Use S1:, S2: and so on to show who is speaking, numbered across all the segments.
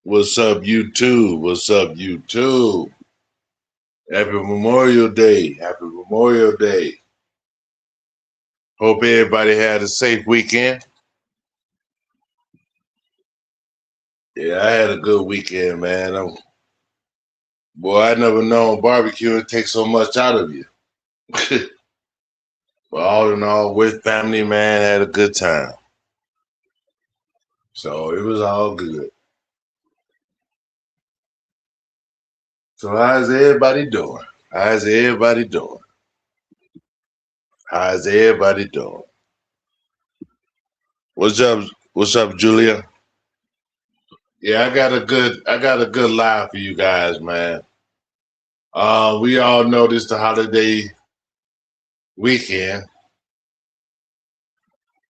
S1: What's up, YouTube? What's up, YouTube? Happy Memorial Day. Happy Memorial Day. Hope everybody had a safe weekend. Yeah, I had a good weekend, man. Boy, I never known barbecuing take so much out of you. But all in all, with family, man, had a good time. So it was all good. So how's everybody doing? How's everybody doing? How's everybody doing? What's up? What's up, Julia? Yeah, I got a good live for you guys, man. We all know this the holiday weekend,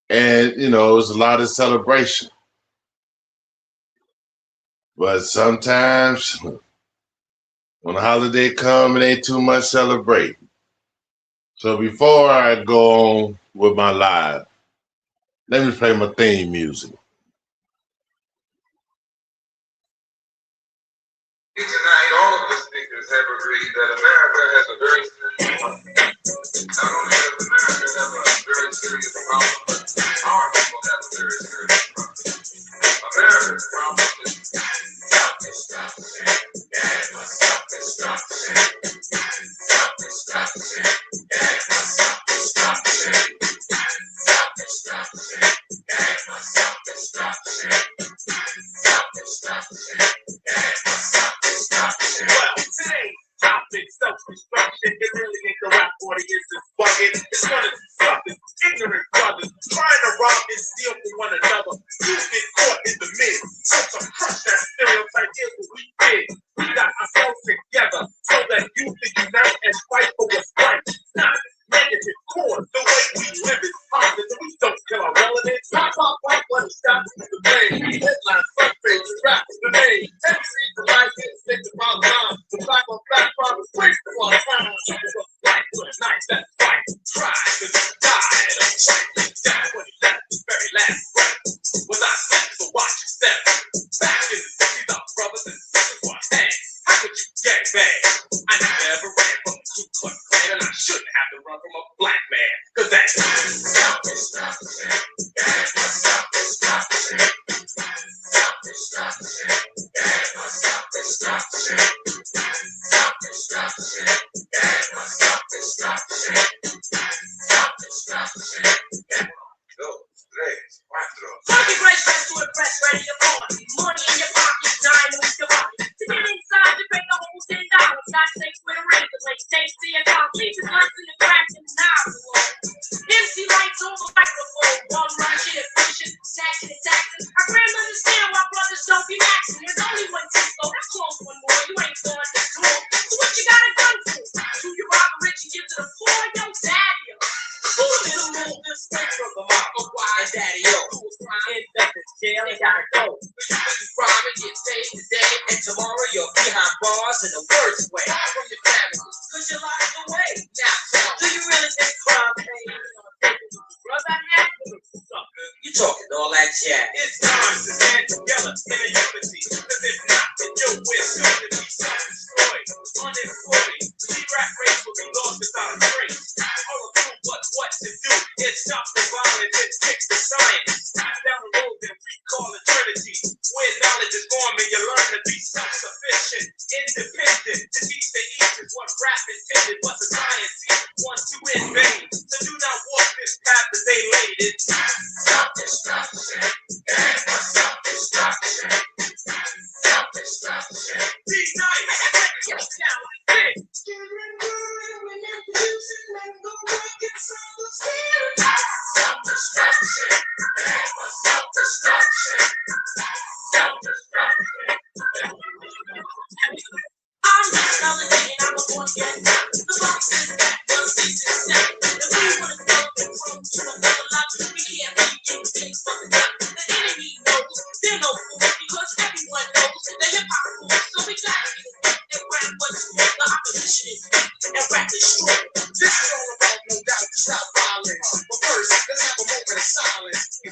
S1: and it was a lot of celebration. But sometimes when the holiday come, it ain't too much celebrate. So before I go on with my live, let me play my theme music. Tonight, all of the speakers have agreed that America has a very serious problem. Not only does America have a very serious problem, but our people have a very serious problem. America's problem is self-destruction. Yeah, self-destruction. Self-destruction. Yeah, self-destruction. Self-destruction. Yeah, self-destruction. Self-destruction. Well, today's topic, self-destruction, it really ain't the rap audience is bugging. It's one of these suckers, ignorant brothers, trying to rob and steal from one another. You get caught in the mid. So to crush that stereotype, here's what we did. We got ourselves together so that you can unite and fight for what's right. Not negative core. The way we live is positive, so we don't kill our relatives. Pop, pop, pop, let us stop the pain. Headlines, front page, rap the name. MCs, the life, stick to my line. The black on black fathers, waste of our time. Black was nice, that's right. Try to die. That's what he left, his very last breath. Was I slept, so watch your step. Back in the 60s, our brothers and sisters were hands. How could you get bad? I never ran from the Ku Klux Klan, and I shouldn't have to run from a black man. Cause that's self-destruction. Yeah, self-destruction. Self-destruction. Yeah, self-destruction. Self-destruction. Yeah, self-destruction. Self-destruction. Dos, tres, cuatro. Funky great dress to impress, ready to party. Money in your pocket, dying to eat your body. To get inside, you pay the whole $10. Got snakes with a ring, the place tasty and all. Teachers dancing and cracking the knobs. MC lights on the microphone. One run shit, pushing, snatching and taxing. I can't understand why brothers don't be maxing. There's only one Cisco, that's close one more. You ain't going to school. So what you got a gun for? Do you rob the rich and give to the poor? Yo, daddy. Who little move this straight from the mob? Oh, why? And daddy, yo. Who's crime? In Memphis jail, they gotta go. You crime and get paid today. And tomorrow you're behind bars in the worst way. From your family. Cause you lost the way. Now, do you really think crime pays? Brother, you talking all that chat. It's time to stand together in a unity. Cause if not, then you'll win. Soon to be self-destroyed. Unemployed. The rap race will be lost without a trace. All of you, but what to do? It stops the violence, it kicks the science. Down the road, then we call it Trinity. Where knowledge is formed and you learn to be self-sufficient, independent. To teach the east is what rap intended, but the science wants to in vain. So do not walk this path that they laid. It's self-destruction. Yeah, self-destruction. Self-destruction. These nights, get down like this. Self-destruction. Yeah, self-destruction. Self-destruction. I'm not validating, I'm a born again. The box is back, one season set. If we want to go from to another life, we can't really get things from the top. The enemy knows, they're no fool, because everyone knows that hip-hop rules. So we gotta get it and rap what's cool. The opposition is weak and rap is strong. This is all about no doubt to stop violence. But first, let's have a moment of silence.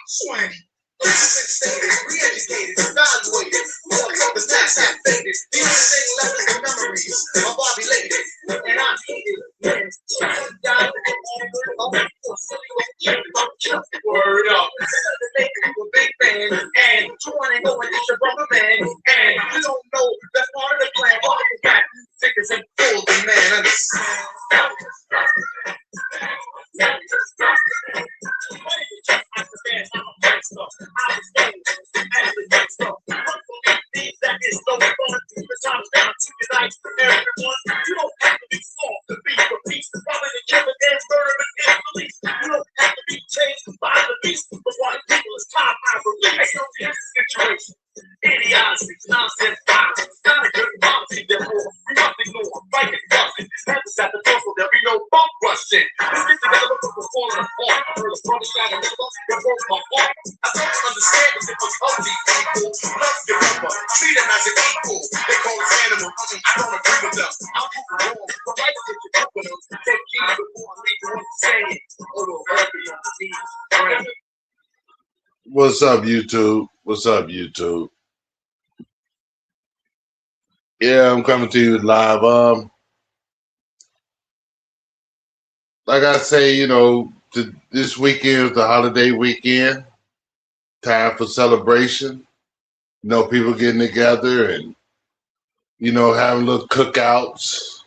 S1: Swing. waited. The past had faded. The only thing left is the memories of Bobby Lady. And I hated it. Word up. A big fan, and you want to go and get your brother man, and you don't know that's part of the plan. All you got tickets and full demand. That is no fun. The time's down to unite everyone. You don't have to be soft to be for peace. Robbing and killing and murdering and police. You don't have to be changed by the beast. But why the people is top I release. So here's the situation. Idiocy, nonsense, violence. Not a good policy, therefore we must ignore. Fight and fussing. Panthers at the door so there'll be no bump rushing. Let's get together before falling apart. I heard a brother shot a nigga that broke my heart. I don't understand the difference of these people. Love your brother, treat him as an equal. They call us animals, I don't agree with them. I'm moving wrong, but right to get your with them. Take keys before I leave you saying, oh, we'll be on the scene. What's up, YouTube? What's up, YouTube? Yeah, I'm coming to you live. Like I say, you know, this weekend is the holiday weekend. Time for celebration. You know, people getting together and, you know, having little cookouts.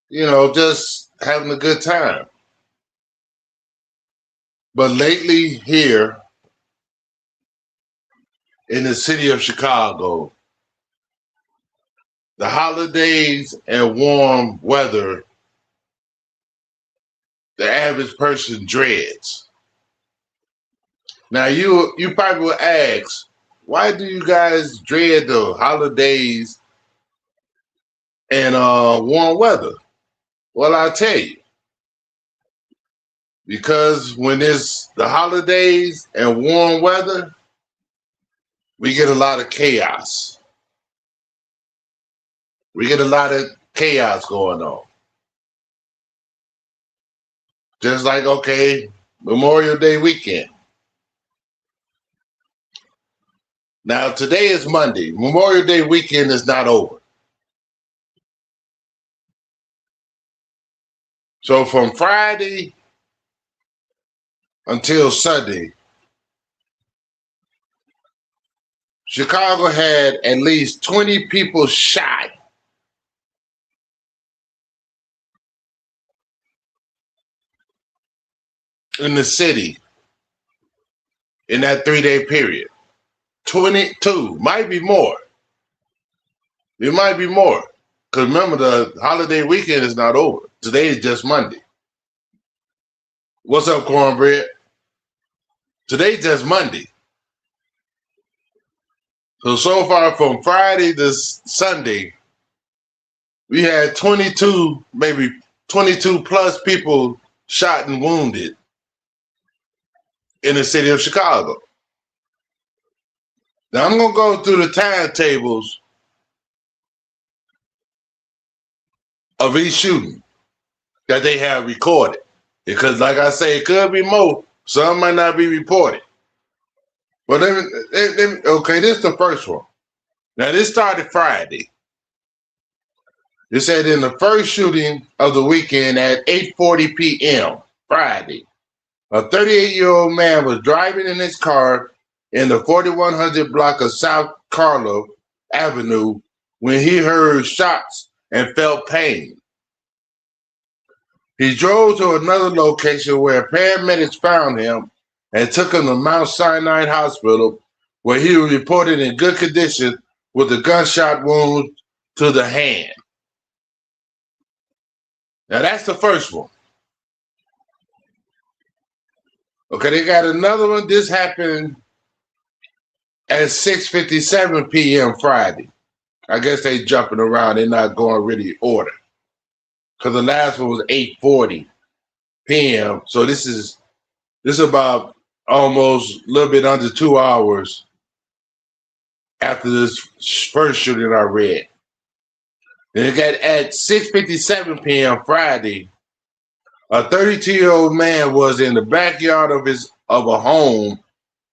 S1: You know, just having a good time. But lately here in the city of Chicago, the holidays and warm weather, the average person dreads. Now you probably will ask, why do you guys dread the holidays and warm weather? Well, I'll tell you. Because when it's the holidays and warm weather, we get a lot of chaos. We get a lot of chaos going on. Just like, okay, Memorial Day weekend. Now, today is Monday. Memorial Day weekend is not over. So from Friday until Sunday, Chicago had at least 20 people shot in the city in that 3-day period. 22, might be more. It might be more. Because remember, the holiday weekend is not over. Today is just Monday. What's up, Cornbread? Today's just Monday. So far from Friday to Sunday, we had 22, maybe 22 plus people shot and wounded in the city of Chicago. Now I'm going to go through the timetables of each shooting that they have recorded. Because like I say, it could be more. Some might not be reported. But okay, this is the first one. Now this started Friday. It said in the first shooting of the weekend at 8:40 p.m. Friday, a 38-year-old man was driving in his car in the 4100 block of South Carlo Avenue when he heard shots and felt pain. He drove to another location where paramedics found him and took him to Mount Sinai Hospital, where he was reported in good condition with a gunshot wound to the hand. Now that's the first one. Okay, they got another one. This happened at 6:57 p.m. Friday. I guess they jumping around. They're not going really order. Because the last one was 8:40 p.m. So this is about almost a little bit under 2 hours after this first shooting I read. Then it got at 6:57 p.m. Friday, a 32-year-old man was in the backyard of a home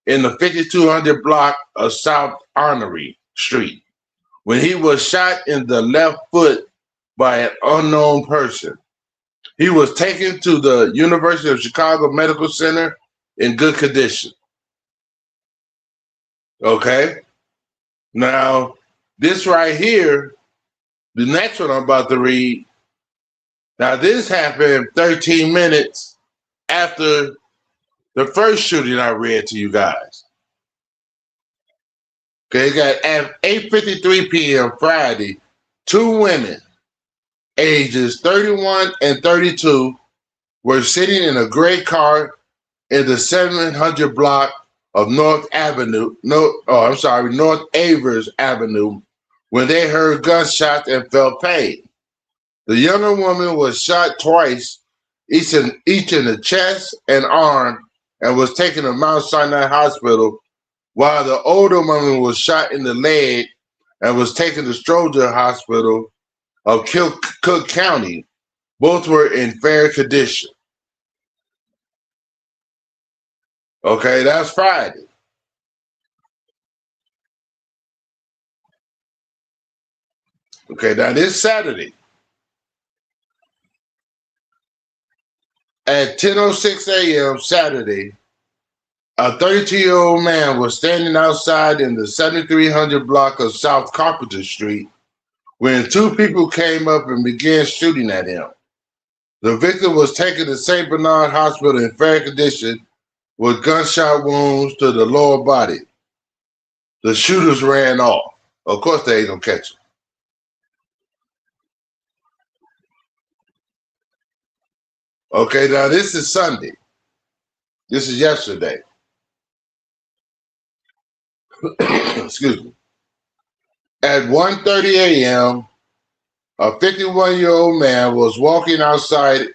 S2: in the 5200 block of South Armory Street when he was shot in the left foot by an unknown person. He was taken to the University of Chicago Medical Center in good condition. Okay? Now, this right here, the next one I'm about to read, now this happened 13 minutes after the first shooting I read to you guys. Okay, it got at 8:53 p.m. Friday, two women, ages 31 and 32, were sitting in a gray car in the 700 block of North Avers Avenue when they heard gunshots and felt pain. The younger woman was shot twice, each in the chest and arm, and was taken to Mount Sinai Hospital, while the older woman was shot in the leg and was taken to Stroger Hospital of Cook County. Both were in fair condition. Okay, that's Friday. Okay, now this Saturday at 10:06 a.m. Saturday, a 32-year-old man was standing outside in the 7300 block of South Carpenter Street when two people came up and began shooting at him. The victim was taken to St. Bernard Hospital in fair condition with gunshot wounds to the lower body. The shooters ran off. Of course, they ain't gonna catch him. Okay, now this is Sunday. This is yesterday. Excuse me. At 1:30 a.m., a 51-year-old man was walking outside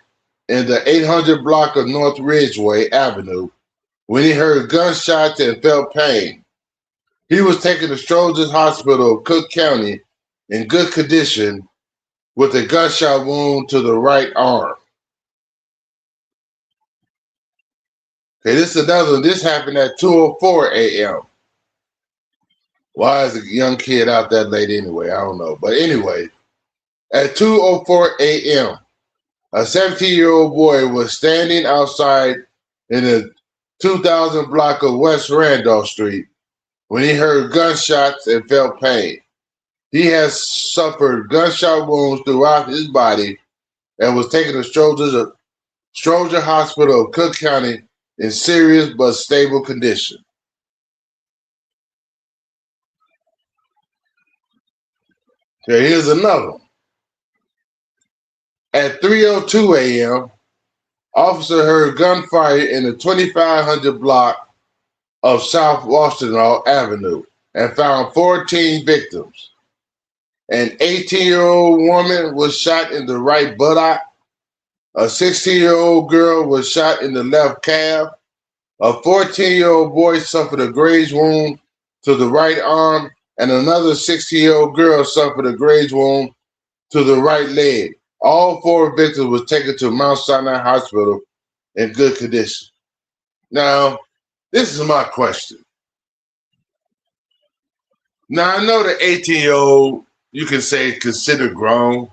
S2: in the 800 block of North Ridgeway Avenue when he heard gunshots and felt pain. He was taken to Stroger's Hospital of Cook County in good condition with a gunshot wound to the right arm. Okay, this is another one. This happened at 2:04 a.m. Why is a young kid out that late anyway? I don't know. But anyway, at 2:04 a.m., a 17-year-old boy was standing outside in the 2000 block of West Randolph Street when he heard gunshots and felt pain. He has suffered gunshot wounds throughout his body and was taken to Stroger Hospital of Cook County in serious but stable condition. Okay, here's another one. At 3:02 a.m., officer heard gunfire in the 2500 block of South Washington Avenue and found 14 victims. An 18-year-old woman was shot in the right buttock. A 16-year-old girl was shot in the left calf. A 14-year-old boy suffered a graze wound to the right arm, and another 16-year-old girl suffered a graze wound to the right leg. All four victims were taken to Mount Sinai Hospital in good condition. Now, this is my question. Now, I know the 18-year-old, you can say considered grown,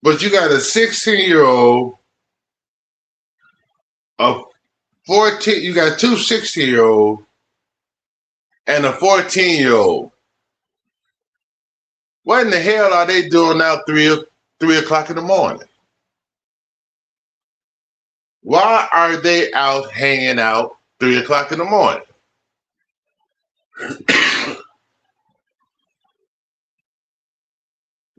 S2: but you got a 16-year-old, a 14, you got two 16-year-olds and a 14-year-old. What in the hell are they doing out 3 o'clock in the morning? Why are they out hanging out 3 o'clock in the morning?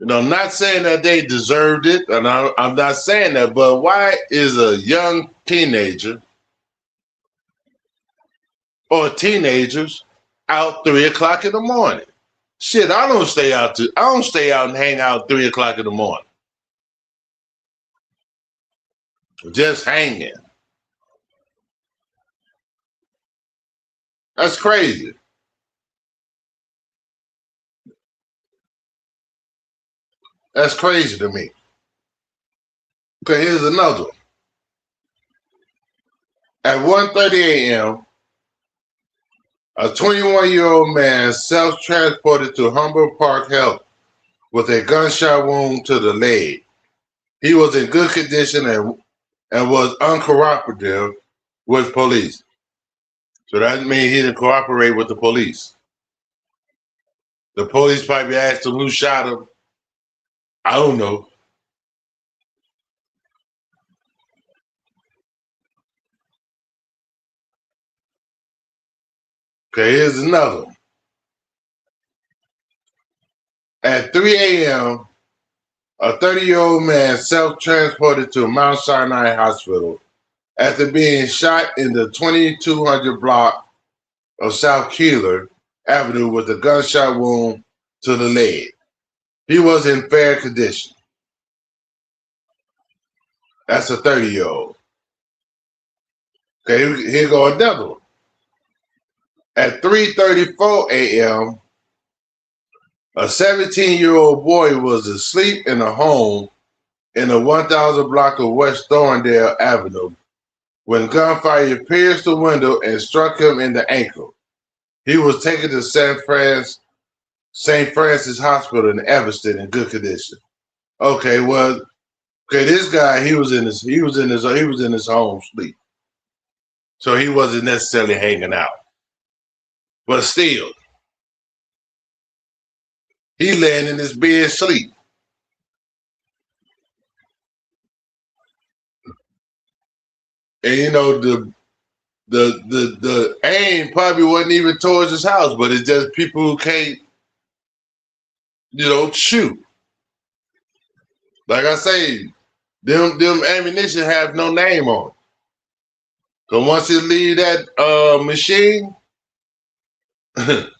S2: I'm not saying that they deserved it, and I'm not saying that, but why is a young teenager or teenagers out 3 o'clock in the morning? Shit, I don't stay out and hang out 3 o'clock in the morning. Just hanging. That's crazy. That's crazy to me. Okay, here's another one. At 1:30 a.m., a 21-year-old man self-transported to Humboldt Park Health with a gunshot wound to the leg. He was in good condition and was uncooperative with police. So that means he didn't cooperate with the police. The police probably asked him who shot him. I don't know. Okay, here's another one. At 3 a.m., a 30-year-old man self-transported to Mount Sinai Hospital after being shot in the 2200 block of South Keeler Avenue with a gunshot wound to the leg. He was in fair condition. That's a 30-year-old. Okay, here go another one. At 3:34 a.m., a 17-year-old boy was asleep in a home in the 1000 block of West Thorndale Avenue when gunfire pierced the window and struck him in the ankle. He was taken to St. Francis Hospital in Evanston in good condition. Okay, this guy he was in his home sleep, so he wasn't necessarily hanging out, but still, he laying in his bed sleep. And you know the aim probably wasn't even towards his house, but it's just people who can't, shoot. Like I say, them ammunition have no name on it. So once it leave that machine, it's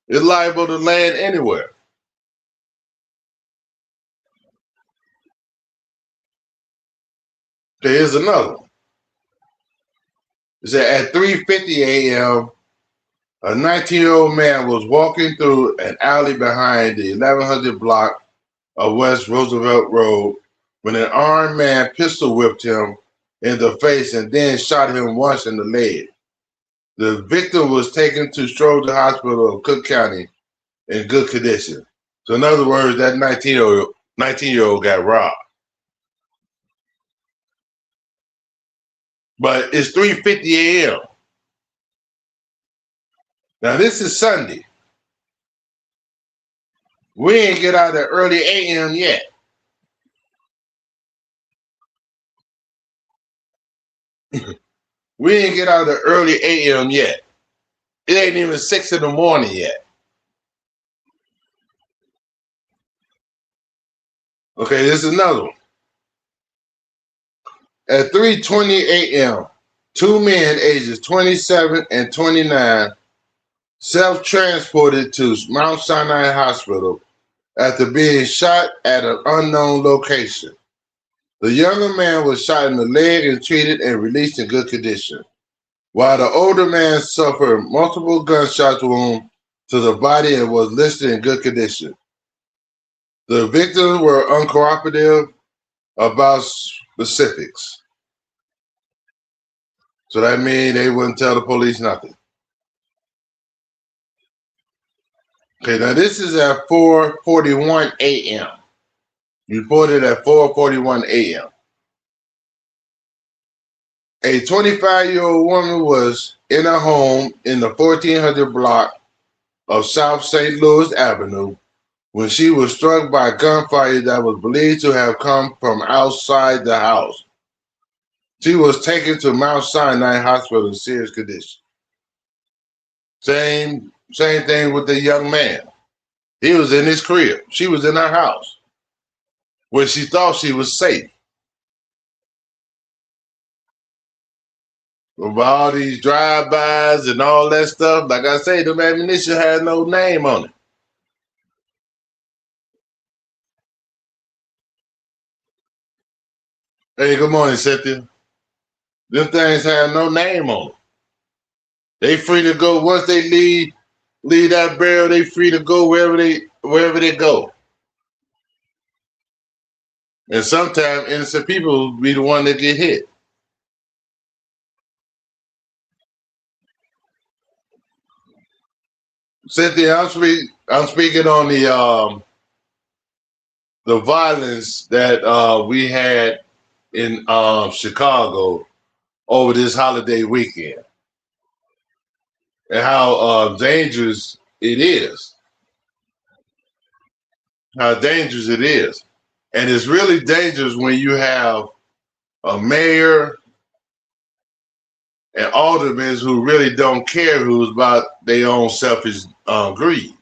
S2: liable to land anywhere. Okay, here's another one. It said at 3:50 a.m., a 19-year-old man was walking through an alley behind the 1100 block of West Roosevelt Road when an armed man pistol whipped him in the face and then shot him once in the leg. The victim was taken to Stroger Hospital of Cook County in good condition. So in other words, that 19-year-old got robbed. But it's 3:50 a.m. Now this is Sunday. We ain't get out of early a.m. yet. We ain't get out of early a.m. yet. It ain't even 6 in the morning yet. Okay, this is another one. At 3:20 a.m., two men ages 27 and 29 self-transported to Mount Sinai Hospital after being shot at an unknown location. The younger man was shot in the leg and treated and released in good condition, while the older man suffered multiple gunshot wounds to the body and was listed in good condition. The victims were uncooperative about specifics. So that means they wouldn't tell the police nothing. Okay, now this is at 4:41 a.m. Reported at 4:41 a.m. A 25-year-old woman was in a home in the 1400 block of South St. Louis Avenue when she was struck by gunfire that was believed to have come from outside the house. She was taken to Mount Sinai Hospital in serious condition. Same thing with the young man. He was in his crib. She was in her house where she thought she was safe. With all these drive-bys and all that stuff, like I say, the ammunition had no name on it. Hey, good morning, Cynthia. Them things have no name on them. They free to go once they leave that barrel. They free to go wherever they go. And sometimes innocent people be the one that get hit. Cynthia, I'm speaking on the violence that we had in Chicago over this holiday weekend and how dangerous it is. How dangerous it is. And it's really dangerous when you have a mayor and aldermen who really don't care who's about their own selfish greed.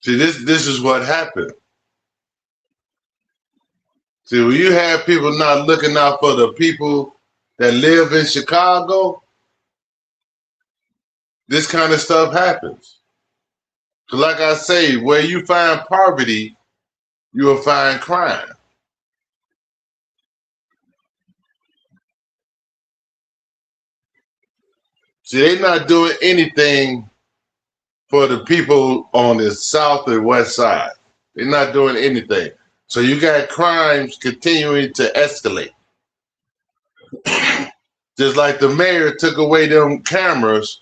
S2: See, this is what happened. See, when you have people not looking out for the people that live in Chicago, this kind of stuff happens. So like I say, where you find poverty, you will find crime. See, they're not doing anything for the people on the south and west side. They're not doing anything. So you got crimes continuing to escalate. Just like the mayor took away them cameras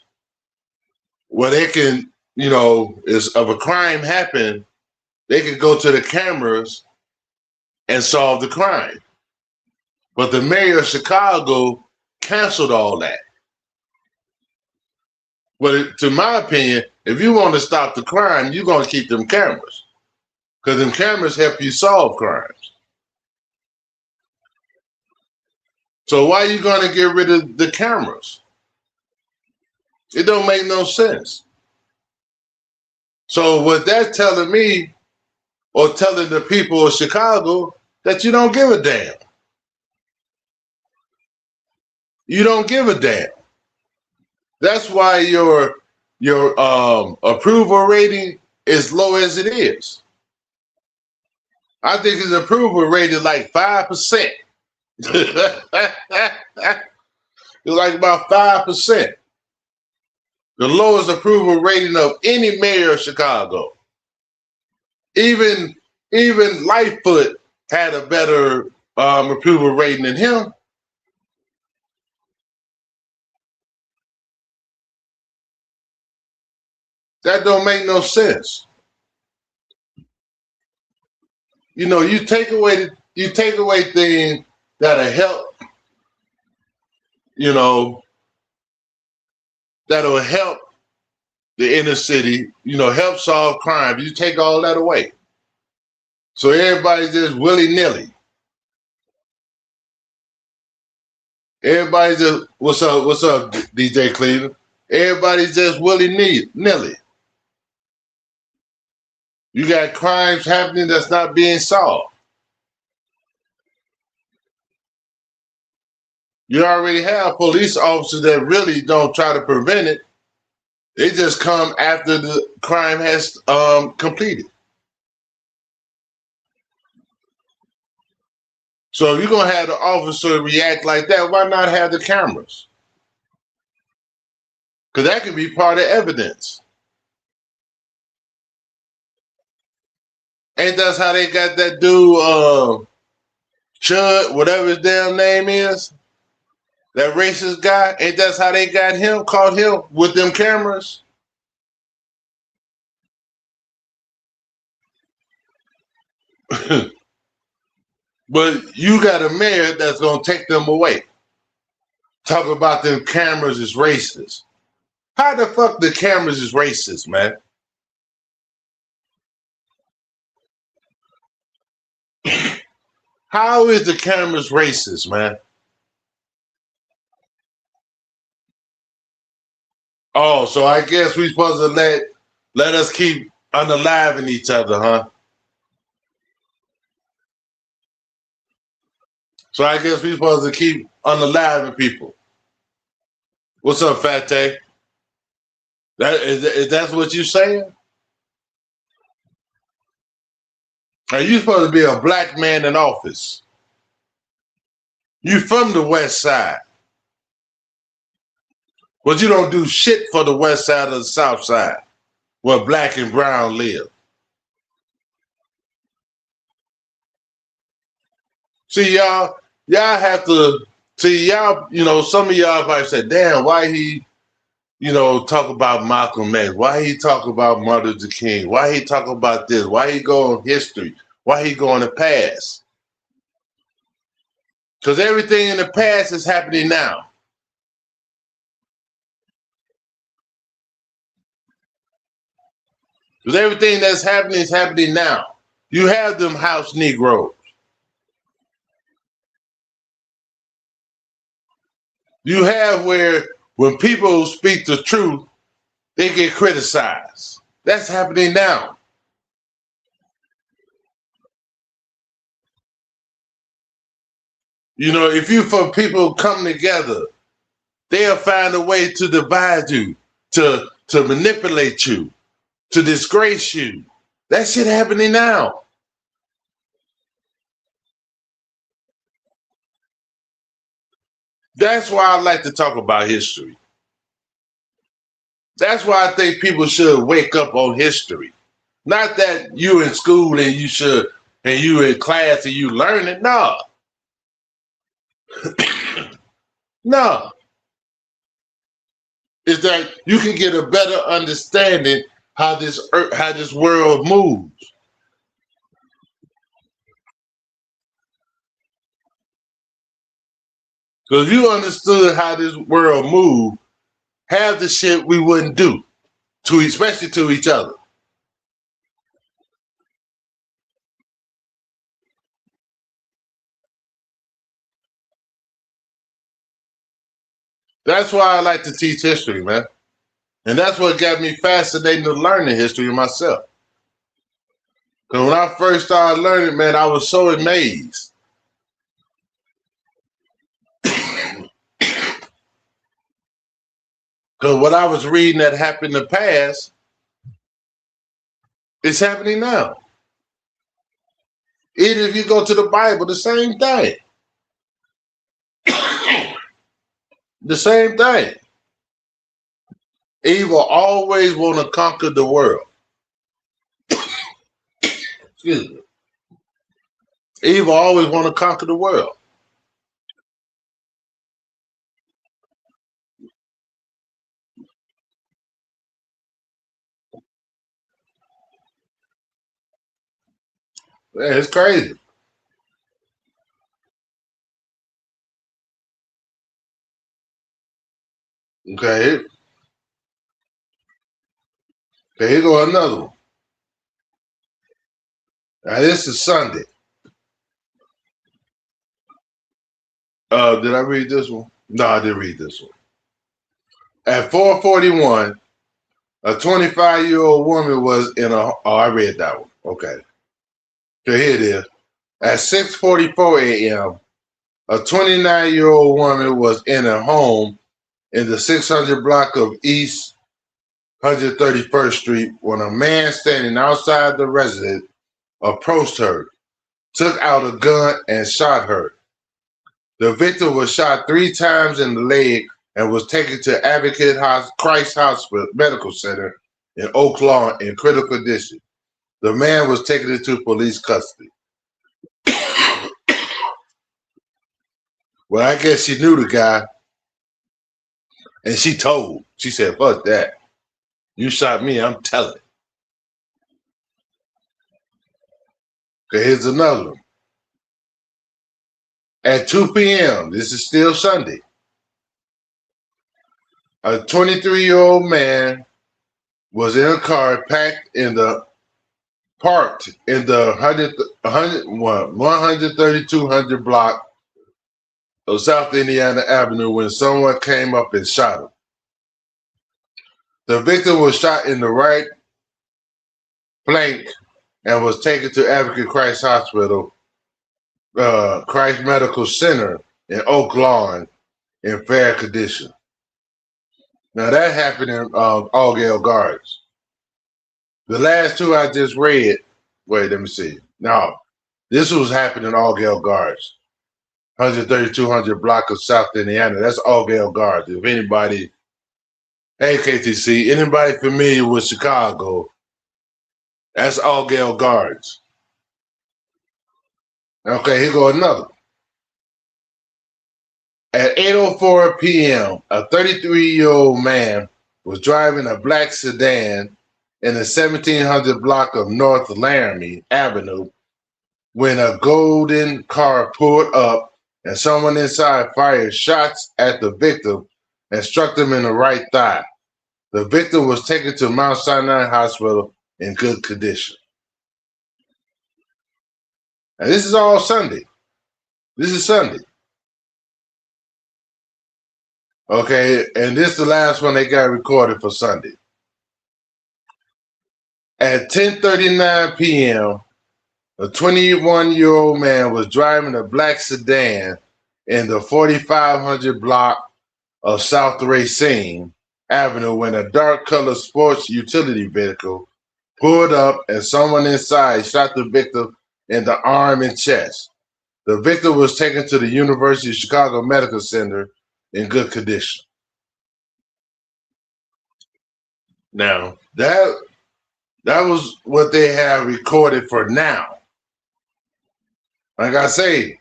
S2: where they can, if a crime happened, they could go to the cameras and solve the crime. But the mayor of Chicago canceled all that. But to my opinion, if you want to stop the crime, you're going to keep them cameras. Because them cameras help you solve crimes. So why are you going to get rid of the cameras? It don't make no sense. So what that's telling me, or telling the people of Chicago, that you don't give a damn. You don't give a damn. That's why your approval rating is low as it is. I think his approval rating like 5%. It's like about 5%. The lowest approval rating of any mayor of Chicago. Even Lightfoot had a better approval rating than him. That don't make no sense. You take away things that'll help, that'll help the inner city, help solve crime. You take all that away. So everybody's just willy-nilly. Everybody's just, what's up, DJ Cleveland? Everybody's just willy-nilly. You got crimes happening that's not being solved. You already have police officers that really don't try to prevent it. They just come after the crime has completed. So if you're going to have the officer react like that, why not have the cameras? Because that can be part of evidence. Ain't that how they got that dude, Chud, whatever his damn name is? That racist guy? Ain't that how they got him, caught him with them cameras? But you got a mayor that's going to take them away. Talk about them cameras is racist. How the fuck the cameras is racist, man? How is the cameras racist, man? Oh, so I guess we supposed to let us keep unaliving each other, huh? So I guess we supposed to keep unaliving people. What's up, Fat Tay? Is that what you saying? Are you supposed to be a black man in office? You from the West Side, but you don't do shit for the West Side or the South Side, where black and brown live. See, y'all have to see y'all. Some of y'all probably say, "Damn, why he talk about Malcolm X? Why he talk about Martin Luther King? Why he talk about this? Why he go on history? Why he go in the past? Because everything in the past is happening now. Because everything that's happening is happening now. You have them house Negroes. You have where when people speak the truth, they get criticized. That's happening now. If you for people come together, they'll find a way to divide you, to manipulate you, to disgrace you. That shit happening now. That's why I like to talk about history. That's why I think people should wake up on history. Not that you in school and you in class and you learn it. No. No. It's that you can get a better understanding how this world moves. Because if you understood how this world moved, half the shit we wouldn't do, especially to each other. That's why I like to teach history, man. And that's what got me fascinated to learn the history myself. Because when I first started learning, man, I was so amazed. Because what I was reading that happened in the past, it's happening now. Even if you go to the Bible, the same thing. The same thing. Evil always want to conquer the world. Excuse me. Evil always want to conquer the world. Man, it's crazy. Okay. Okay, here go another one. Now this is Sunday. Did I read this one? No, I didn't read this one. At 4:41, a 25-year-old woman was in a. Oh, I read that one. Okay. So here it is. At 6:44 a.m., a 29-year-old woman was in a home in the 600 block of East 131st Street when a man standing outside the residence approached her, took out a gun, and shot her. The victim was shot 3 times in the leg and was taken to Advocate Christ Hospital Medical Center in Oak Lawn in critical condition. The man was taken into police custody. Well, I guess she knew the guy, and she told. She said, fuck that. You shot me, I'm telling. Okay, here's another one. At 2 p.m., this is still Sunday, a 23-year-old man was in a car parked in the 13200 block of South Indiana Avenue when someone came up and shot him. The victim was shot in the right flank and was taken to Advocate Christ Hospital, Christ Medical Center in Oak Lawn in fair condition. Now that happened in Allgale Gardens. The last two I just read, wait, let me see. No, this was happening in Allgale Gardens, 13200 block of South Indiana. That's Allgale Gardens. If anybody, hey KTC, anybody familiar with Chicago, that's Allgale Gardens. Okay, here go another. At 8:04 p.m., a 33-year-old man was driving a black sedan in the 1700 block of North Laramie Avenue when a golden car pulled up and someone inside fired shots at the victim and struck him in the right thigh. The victim was taken to Mount Sinai Hospital in good condition. And this is all Sunday. This is Sunday. Okay, and this is the last one they got recorded for Sunday. At 10:39 p.m., a 21-year-old man was driving a black sedan in the 4500 block of South Racine Avenue when a dark-colored sports utility vehicle pulled up and someone inside shot the victim in the arm and chest. The victim was taken to the University of Chicago Medical Center in good condition. Now, that was what they have recorded for now. Like I say,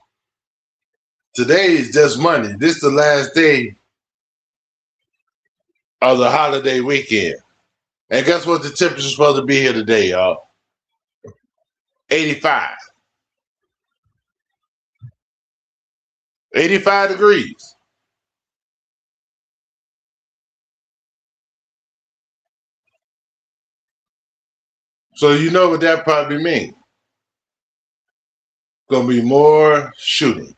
S2: today is just Monday. This is the last day of the holiday weekend. And guess what the temperature is supposed to be here today, y'all? 85. 85 degrees. So you know what that probably means. Gonna be more shooting.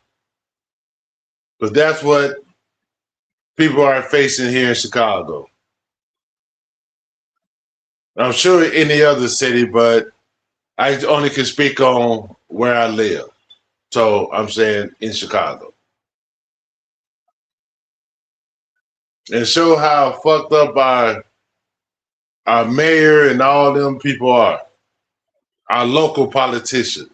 S2: But that's what people are facing here in Chicago. I'm sure in any other city, but I only can speak on where I live. So I'm saying in Chicago. And show how fucked up our mayor and all them people are. Our local politicians.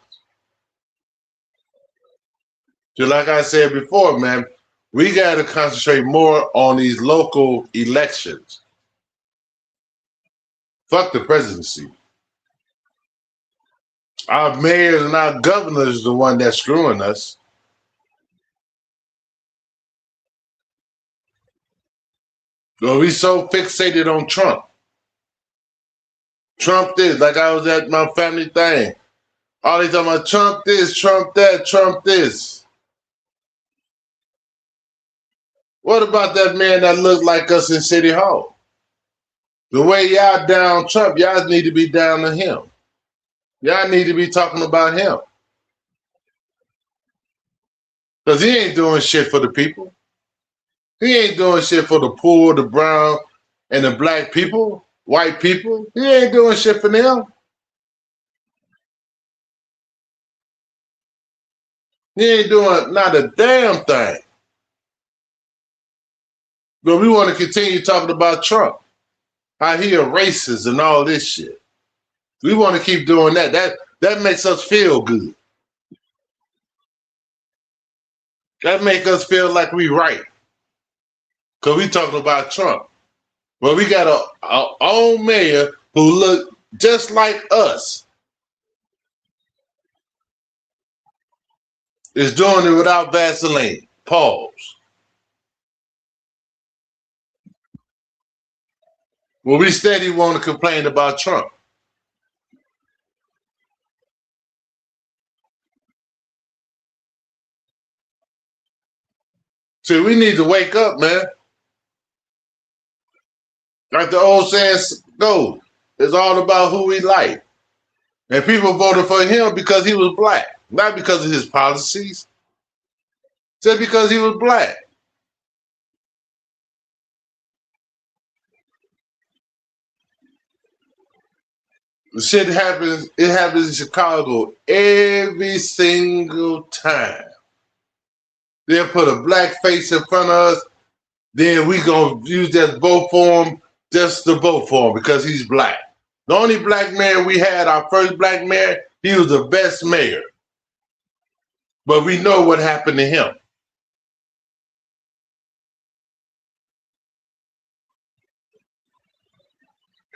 S2: So like I said before, man, we got to concentrate more on these local elections. Fuck the presidency. Our mayors and our governors is the one that's screwing us. Well, we so fixated on Trump. Trump this, like I was at my family thing. All they talking about Trump this, Trump that, Trump this. What about that man that looked like us in City Hall? The way y'all down Trump, y'all need to be down to him. Y'all need to be talking about him. Because he ain't doing shit for the people. He ain't doing shit for the poor, the brown, and the black people, white people. He ain't doing shit for them. He ain't doing not a damn thing. But we want to continue talking about Trump. How he a racist and all this shit. We want to keep doing that. That makes us feel good. That makes us feel like we right. Because we talking about Trump. Well, we got our own mayor who look just like us. Is doing it without Vaseline. Pause. Well, we steady want to complain about Trump. See, we need to wake up, man. Like the old saying goes, it's all about who we like. And people voted for him because he was black, not because of his policies, just because he was black. The shit happens, it happens in Chicago every single time. They'll put a black face in front of us, then we gonna use that vote for him just to vote for him because he's black. The only black mayor we had, our first black mayor, he was the best mayor. But we know what happened to him.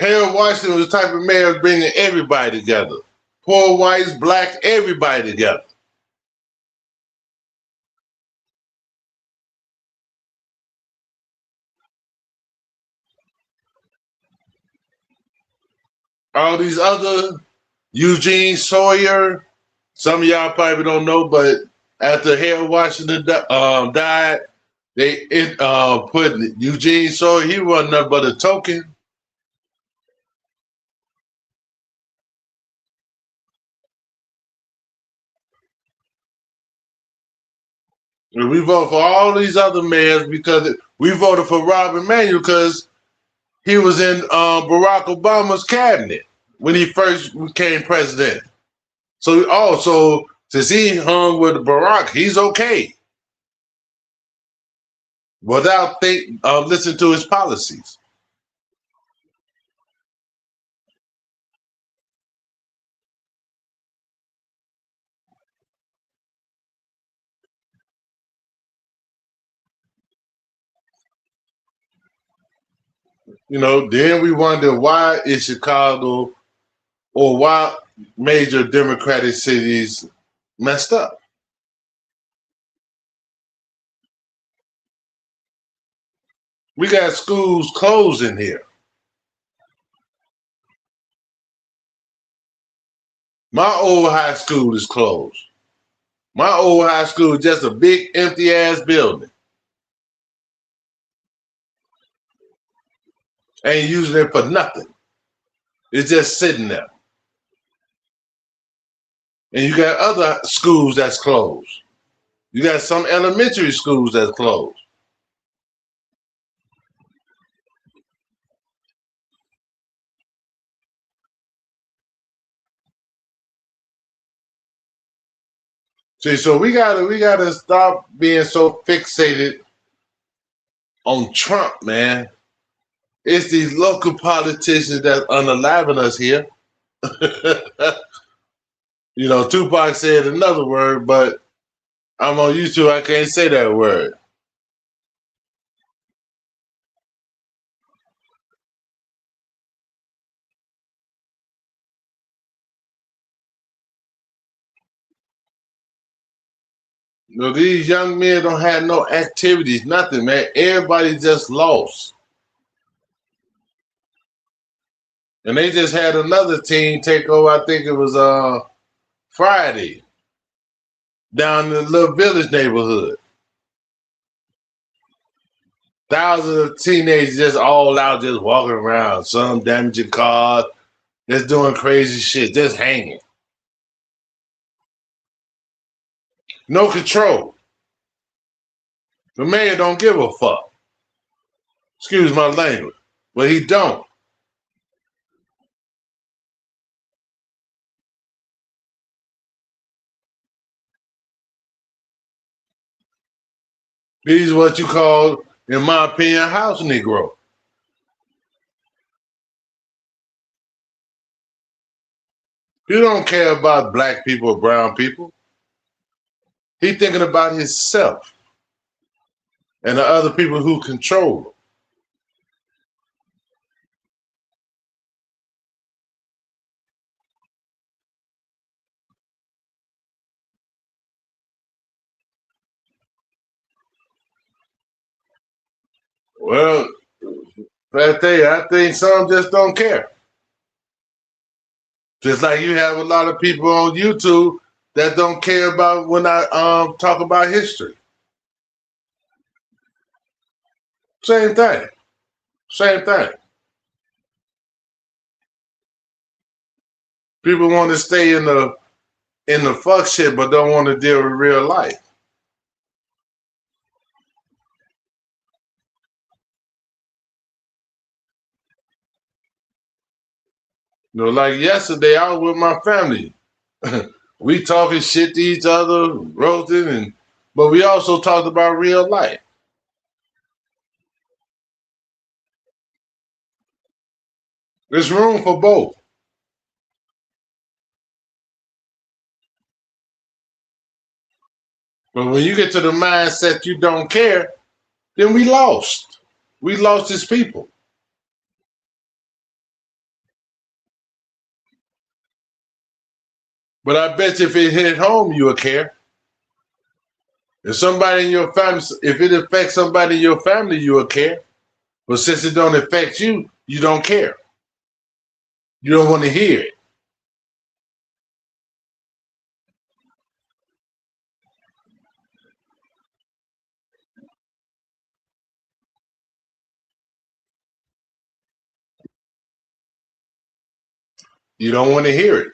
S2: Harold Washington was the type of mayor bringing everybody together. Poor, whites, blacks, everybody together. all these other Eugene Sawyer. Some of y'all probably don't know, but after Harold Washington died, they put Eugene Sawyer. He wasn't nothing but a token. And we vote for all these other mayors because we voted for Rob Emanuel because he was in Barack Obama's cabinet when he first became president. So also, since he hung with Barack, he's okay without listening to his policies. You know, then we wonder why is Chicago or why major Democratic cities messed up. We got schools closing here. My old high school is closed. My old high school is just a big empty ass building. Ain't using it for nothing. It's just sitting there. And you got other schools that's closed. You got some elementary schools that's closed. See, so we gotta stop being so fixated on Trump, man. It's these local politicians that unaliving us here. You know, Tupac said another word, but I'm on YouTube. I can't say that word. You know, these young men don't have no activities, nothing, man. Everybody just lost. And they just had another team take over. I think it was Friday down in the little village neighborhood. Thousands of teenagers just all out, just walking around, some damaging cars, just doing crazy shit, just hanging. No control. The mayor don't give a fuck. Excuse my language, but he don't. He's what you call, in my opinion, house Negro. He don't care about black people or brown people. He thinking about himself and the other people who control him. Well, I tell you, I think some just don't care. Just like you have a lot of people on YouTube that don't care about when I talk about history. Same thing. Same thing. People want to stay in the fuck shit, but don't want to deal with real life. You know, like yesterday, I was with my family. We talking shit to each other, roasting, but we also talked about real life. There's room for both. But when you get to the mindset you don't care, then we lost. We lost as people. But I bet you if it hit home, you would care. If somebody in your family, if it affects somebody in your family, you will care. But since it don't affect you, you don't care. You don't want to hear it. You don't want to hear it.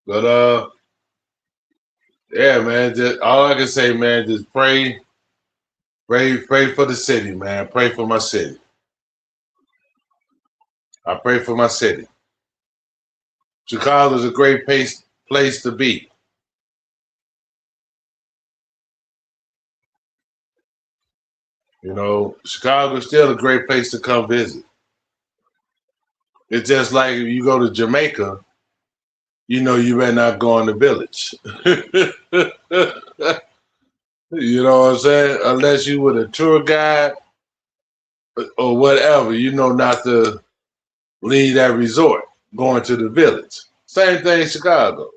S2: But yeah, man. Just all I can say, man, just pray, pray for the city, man. Pray for my city. I pray for my city. Chicago's a great place to be. You know, Chicago's still a great place to come visit. It's just like if you go to Jamaica, you know you better not go in the village. You know what I'm saying? Unless you with a tour guide or whatever, you know not to leave that resort going to the village. Same thing in Chicago.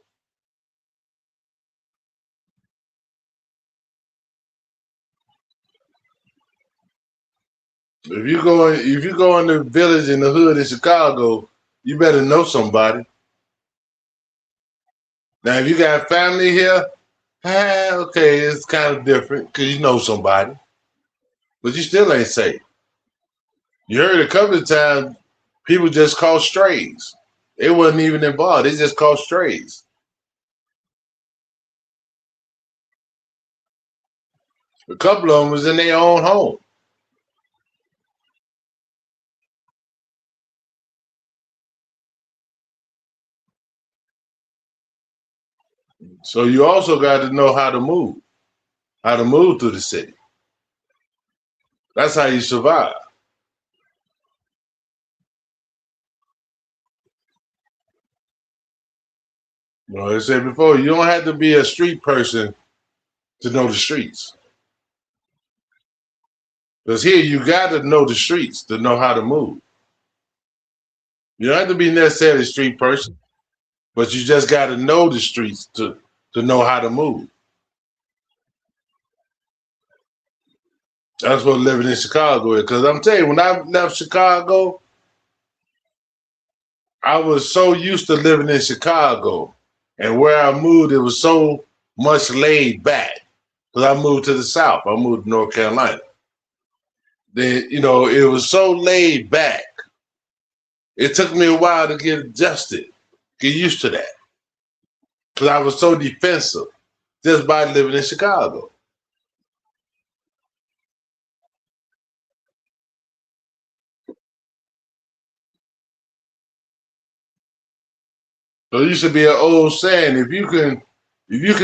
S2: If you go in the village in the hood in Chicago, you better know somebody. Now, if you got family here, okay, it's kind of different because you know somebody, but you still ain't safe. You heard a couple of times people just caught strays. They wasn't even involved. They just caught strays. A couple of them was in their own home. So you also got to know how to move through the city. That's how you survive. You know, I said before, you don't have to be a street person to know the streets. Because here you got to know the streets to know how to move. You don't have to be necessarily a street person, but you just got to know the streets to know how to move. That's what living in Chicago is. Because I'm telling you, when I left Chicago, I was so used to living in Chicago. And where I moved, it was so much laid back. Because I moved to the South. I moved to North Carolina. Then, you know, it was so laid back. It took me a while to get adjusted, get used to that. Because I was so defensive just by living in Chicago. So it used to be an old saying, if you can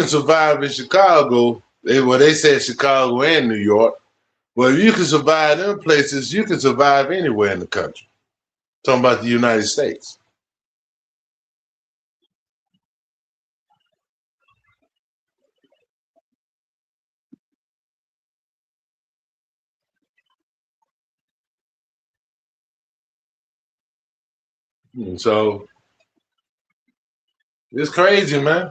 S2: survive in Chicago, they said Chicago and New York. Well, if you can survive in them places, you can survive anywhere in the country. Talking about the United States. And so it's crazy, man.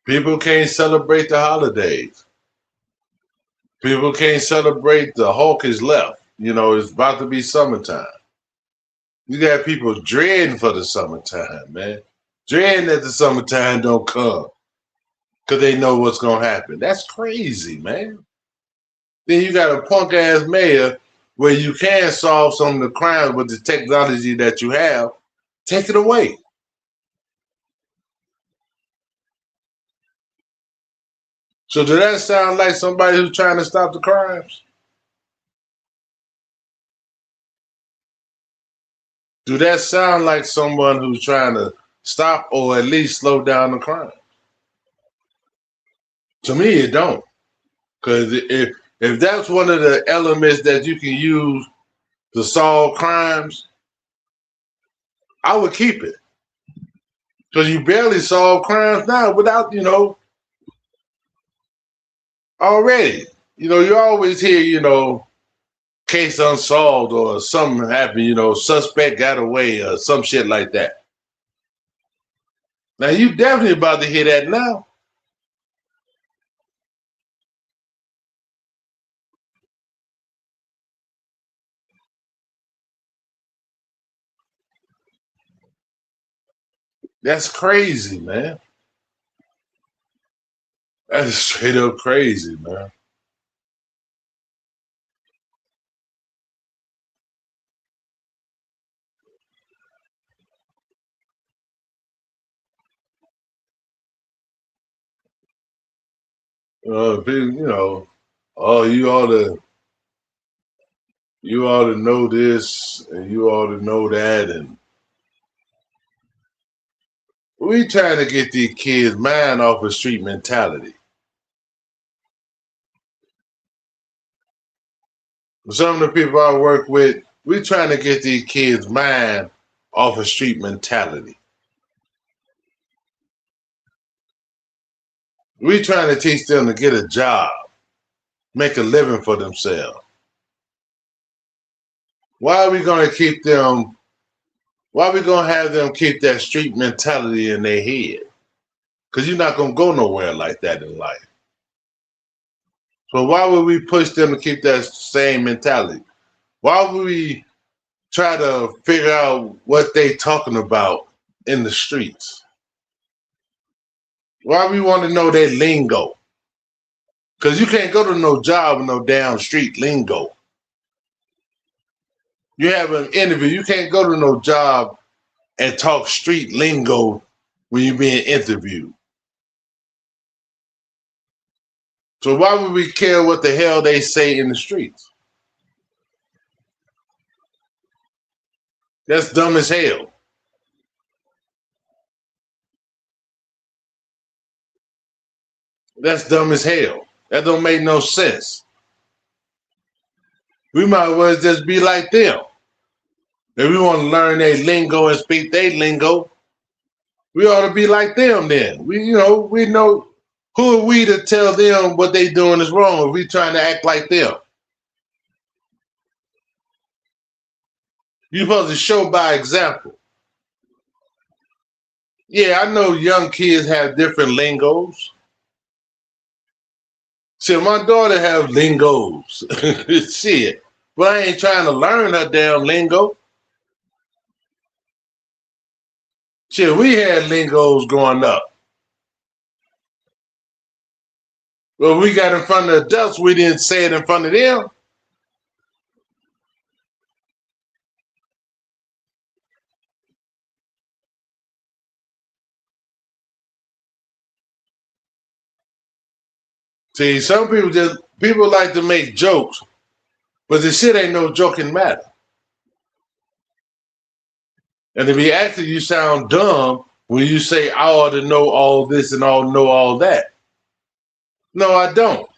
S2: People can't celebrate the holidays. People can't celebrate the Hulk is left. You know, it's about to be summertime. You got people dreading for the summertime, man. Dreading that the summertime don't come because they know what's going to happen. That's crazy, man. Then you got a punk ass mayor where you can solve some of the crimes with the technology that you have. Take it away. So does that sound like somebody who's trying to stop the crimes? Do that sound like someone who's trying to stop or at least slow down the crime? To me, it don't. Because if that's one of the elements that you can use to solve crimes, I would keep it. Because you barely solve crimes now without, already. You always hear, case unsolved or something happened, suspect got away or some shit like that. Now you definitely about to hear that now. That's crazy, man. That is straight up crazy, man. People, oh, you ought to know this and you ought to know that, and we trying to get these kids' mind off of street mentality. Some of the people I work with, we trying to get these kids' mind off of street mentality. We trying to teach them to get a job, make a living for themselves. Why are we gonna keep them? Why are we gonna have them keep that street mentality in their head? Because you're not gonna go nowhere like that in life. So why would we push them to keep that same mentality? Why would we try to figure out what they talking about in the streets? Why we want to know their lingo? Because you can't go to no job with no damn street lingo. You have an interview, you can't go to no job and talk street lingo when you're being interviewed. So why would we care what the hell they say in the streets? That's dumb as hell. That's dumb as hell. That don't make no sense. We might as well just be like them. If we want to learn their lingo and speak their lingo, we ought to be like them then. We know who are we to tell them what they doing is wrong if we trying to act like them. You're supposed to show by example. Yeah, I know young kids have different lingos. See, my daughter have lingos. Shit. But I ain't trying to learn her damn lingo. Shit, we had lingos growing up. Well, we got in front of adults, we didn't say it in front of them. See, some people like to make jokes, but the shit ain't no joking matter. And to be actually, you sound dumb when you say, I ought to know all this and I know all that. No, I don't.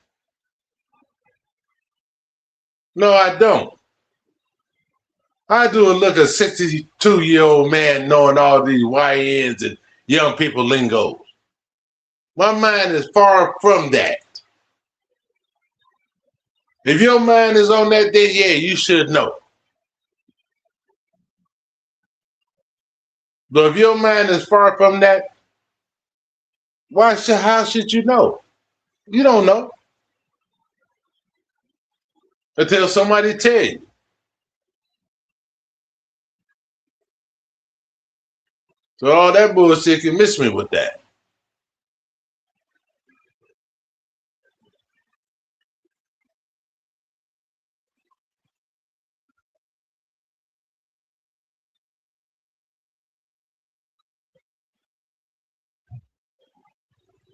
S2: No, I don't. I do a look a 62-year-old man knowing all these YNs and young people lingos. My mind is far from that. If your mind is on that, then yeah, you should know. But if your mind is far from that, how should you know? You don't know until somebody tell you. So all that bullshit can miss me with that.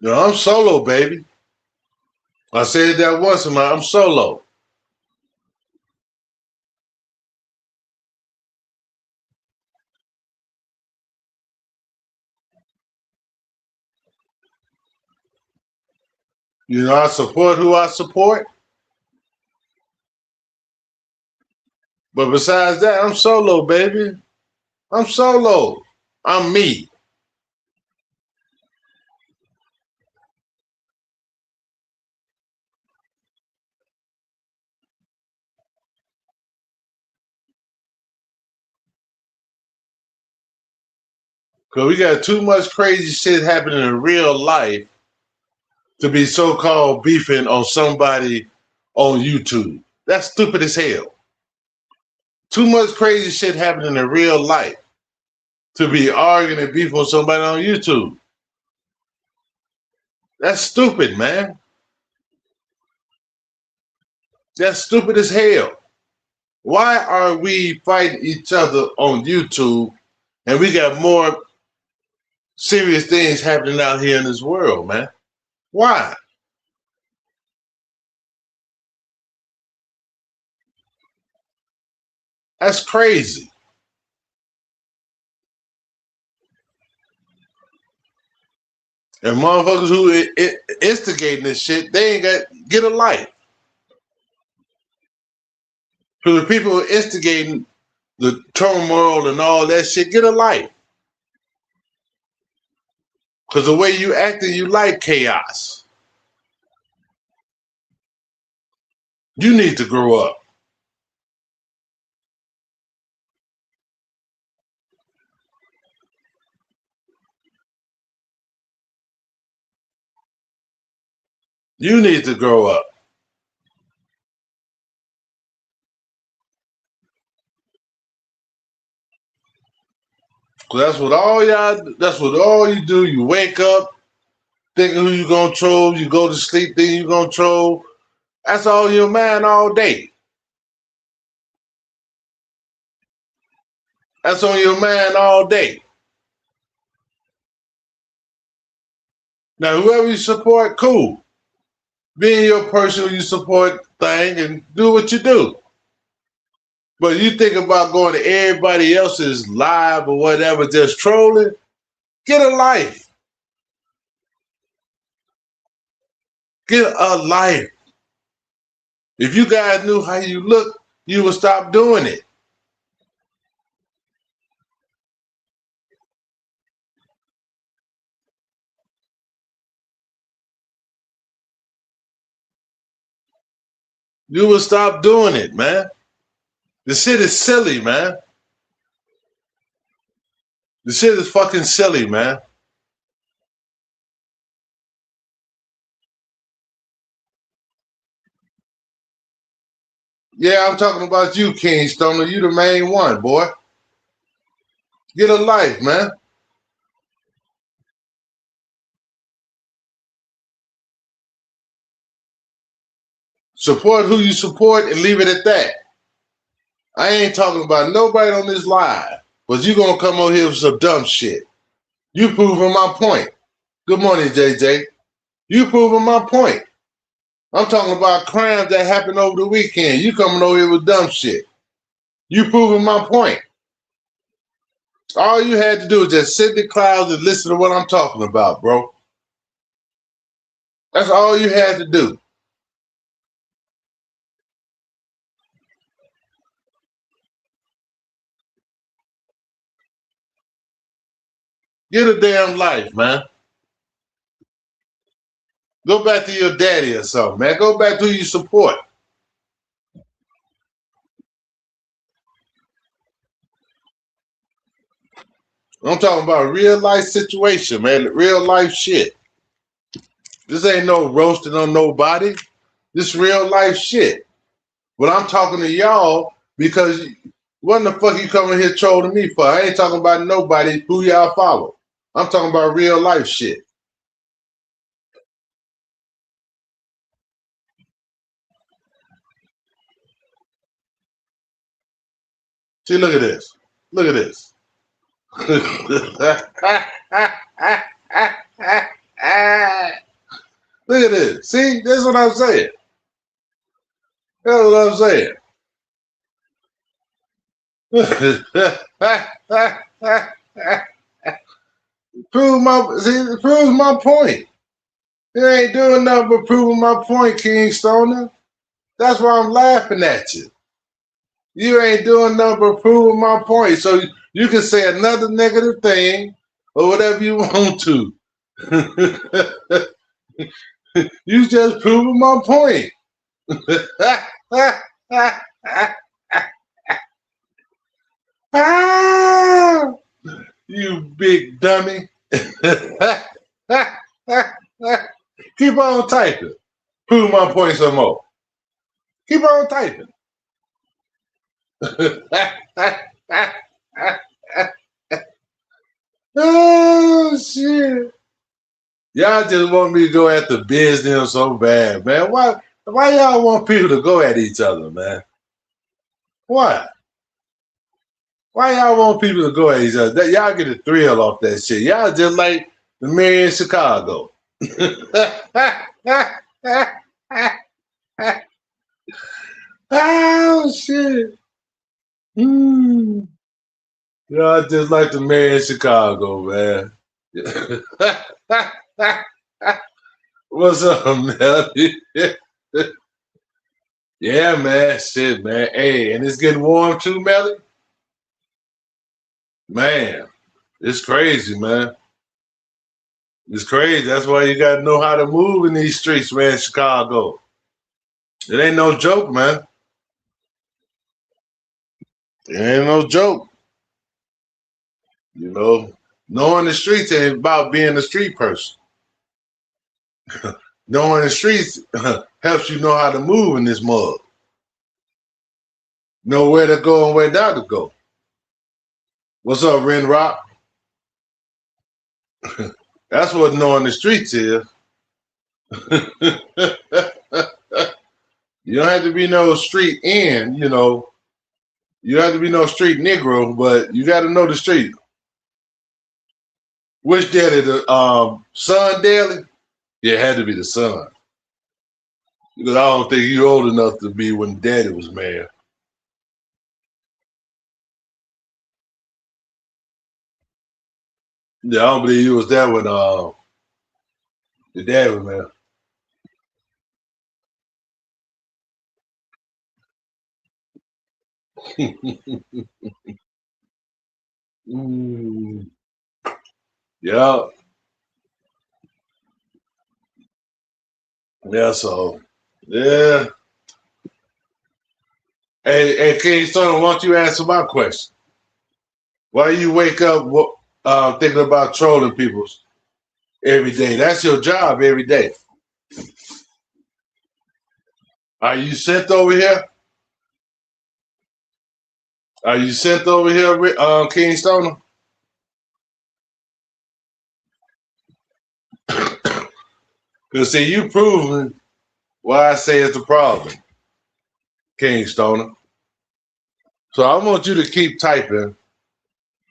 S2: I'm solo, baby. I said that once in I'm solo. I support who I support. But besides that, I'm solo, baby. I'm solo. I'm me. Because we got too much crazy shit happening in real life to be so-called beefing on somebody on YouTube. That's stupid as hell. Too much crazy shit happening in real life to be arguing and beefing with somebody on YouTube. That's stupid, man. That's stupid as hell. Why are we fighting each other on YouTube and we got more serious things happening out here in this world, man? Why? That's crazy. And motherfuckers who instigating this shit, they ain't got get a life. So the people who are instigating the turmoil and all that shit, get a life. Because the way you acting, you like chaos. You need to grow up. You need to grow up. Cause that's what all you do. You wake up thinking who you gonna troll, you go to sleep thinking you gonna troll. That's all your mind all day. That's on your mind all day. Now whoever you support, cool. Being your person who you support thing and do what you do. But you think about going to everybody else's live or whatever, just trolling, get a life. Get a life. If you guys knew how you look, you would stop doing it. You would stop doing it, man. The shit is silly, man. The shit is fucking silly, man. Yeah, I'm talking about you, King Stoner. You the main one, boy. Get a life, man. Support who you support and leave it at that. I ain't talking about nobody on this live, but you gonna come over here with some dumb shit. You proving my point. Good morning, JJ. You proving my point. I'm talking about crimes that happened over the weekend. You coming over here with dumb shit. You proving my point. All you had to do is just sit in the clouds and listen to what I'm talking about, bro. That's all you had to do. Get a damn life, man. Go back to your daddy or something, man. Go back to who you support. I'm talking about real life situation, man. Real life shit. This ain't no roasting on nobody. This real life shit. But I'm talking to y'all because what the fuck you coming here trolling me for? I ain't talking about nobody who y'all follow. I'm talking about real life shit. See, look at this. Look at this. Look at this. See, that's what I'm saying. That's what I'm saying. Proves my point. You ain't doing nothing but proving my point, King Stoner. That's why I'm laughing at you. You ain't doing nothing but proving my point. So you can say another negative thing or whatever you want to. You just proving my point. You big dummy. Keep on typing. Prove my point some more. Keep on typing. Y'all just want me to go after business so bad, man. Why y'all want people to go at each other, man? Why? Why y'all want people to go at each other? Y'all get a thrill off that shit. Y'all just like the mayor in Chicago. Oh shit. Mm. Y'all just like the mayor in Chicago, man. What's up, Melly? Yeah, man. Shit, man. Hey, and it's getting warm too, Melly? Man, it's crazy, man. It's crazy. That's why you gotta know how to move in these streets, man, Chicago. It ain't no joke, man. It ain't no joke. You know, knowing the streets ain't about being a street person. Knowing the streets helps you know how to move in this mud. Know where to go and where not to go. What's up, Ren Rock? That's what knowing the streets is. You don't have to be no street in, you know. You don't have to be no street Negro, but you got to know the street. Which daddy? The son daily? Yeah, it had to be the son. Because I don't think you old enough to be when daddy was mayor. Yeah, I don't believe you was there when the dad was mayor. Mm, yeah, yeah. So, yeah. Hey, King Son, why don't you answer my question? Why you wake up thinking about trolling people every day? That's your job every day. Are you sent over here? Are you sent over here, King Stoner? Because see, you proving why I say it's a problem, King Stoner. So I want you to keep typing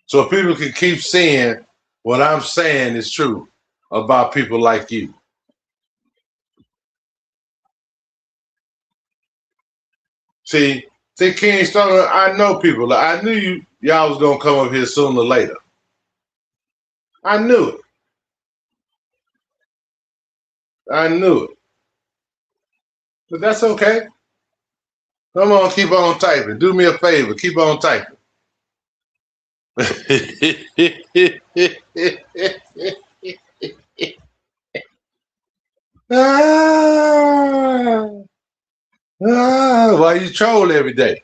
S2: so people can keep seeing what I'm saying is true about people like you. See, King Stoner, I know people. I knew y'all was gonna come up here sooner or later. I knew it. I knew it. But that's okay. Come on, keep on typing. Do me a favor, keep on typing. ah, why you troll every day?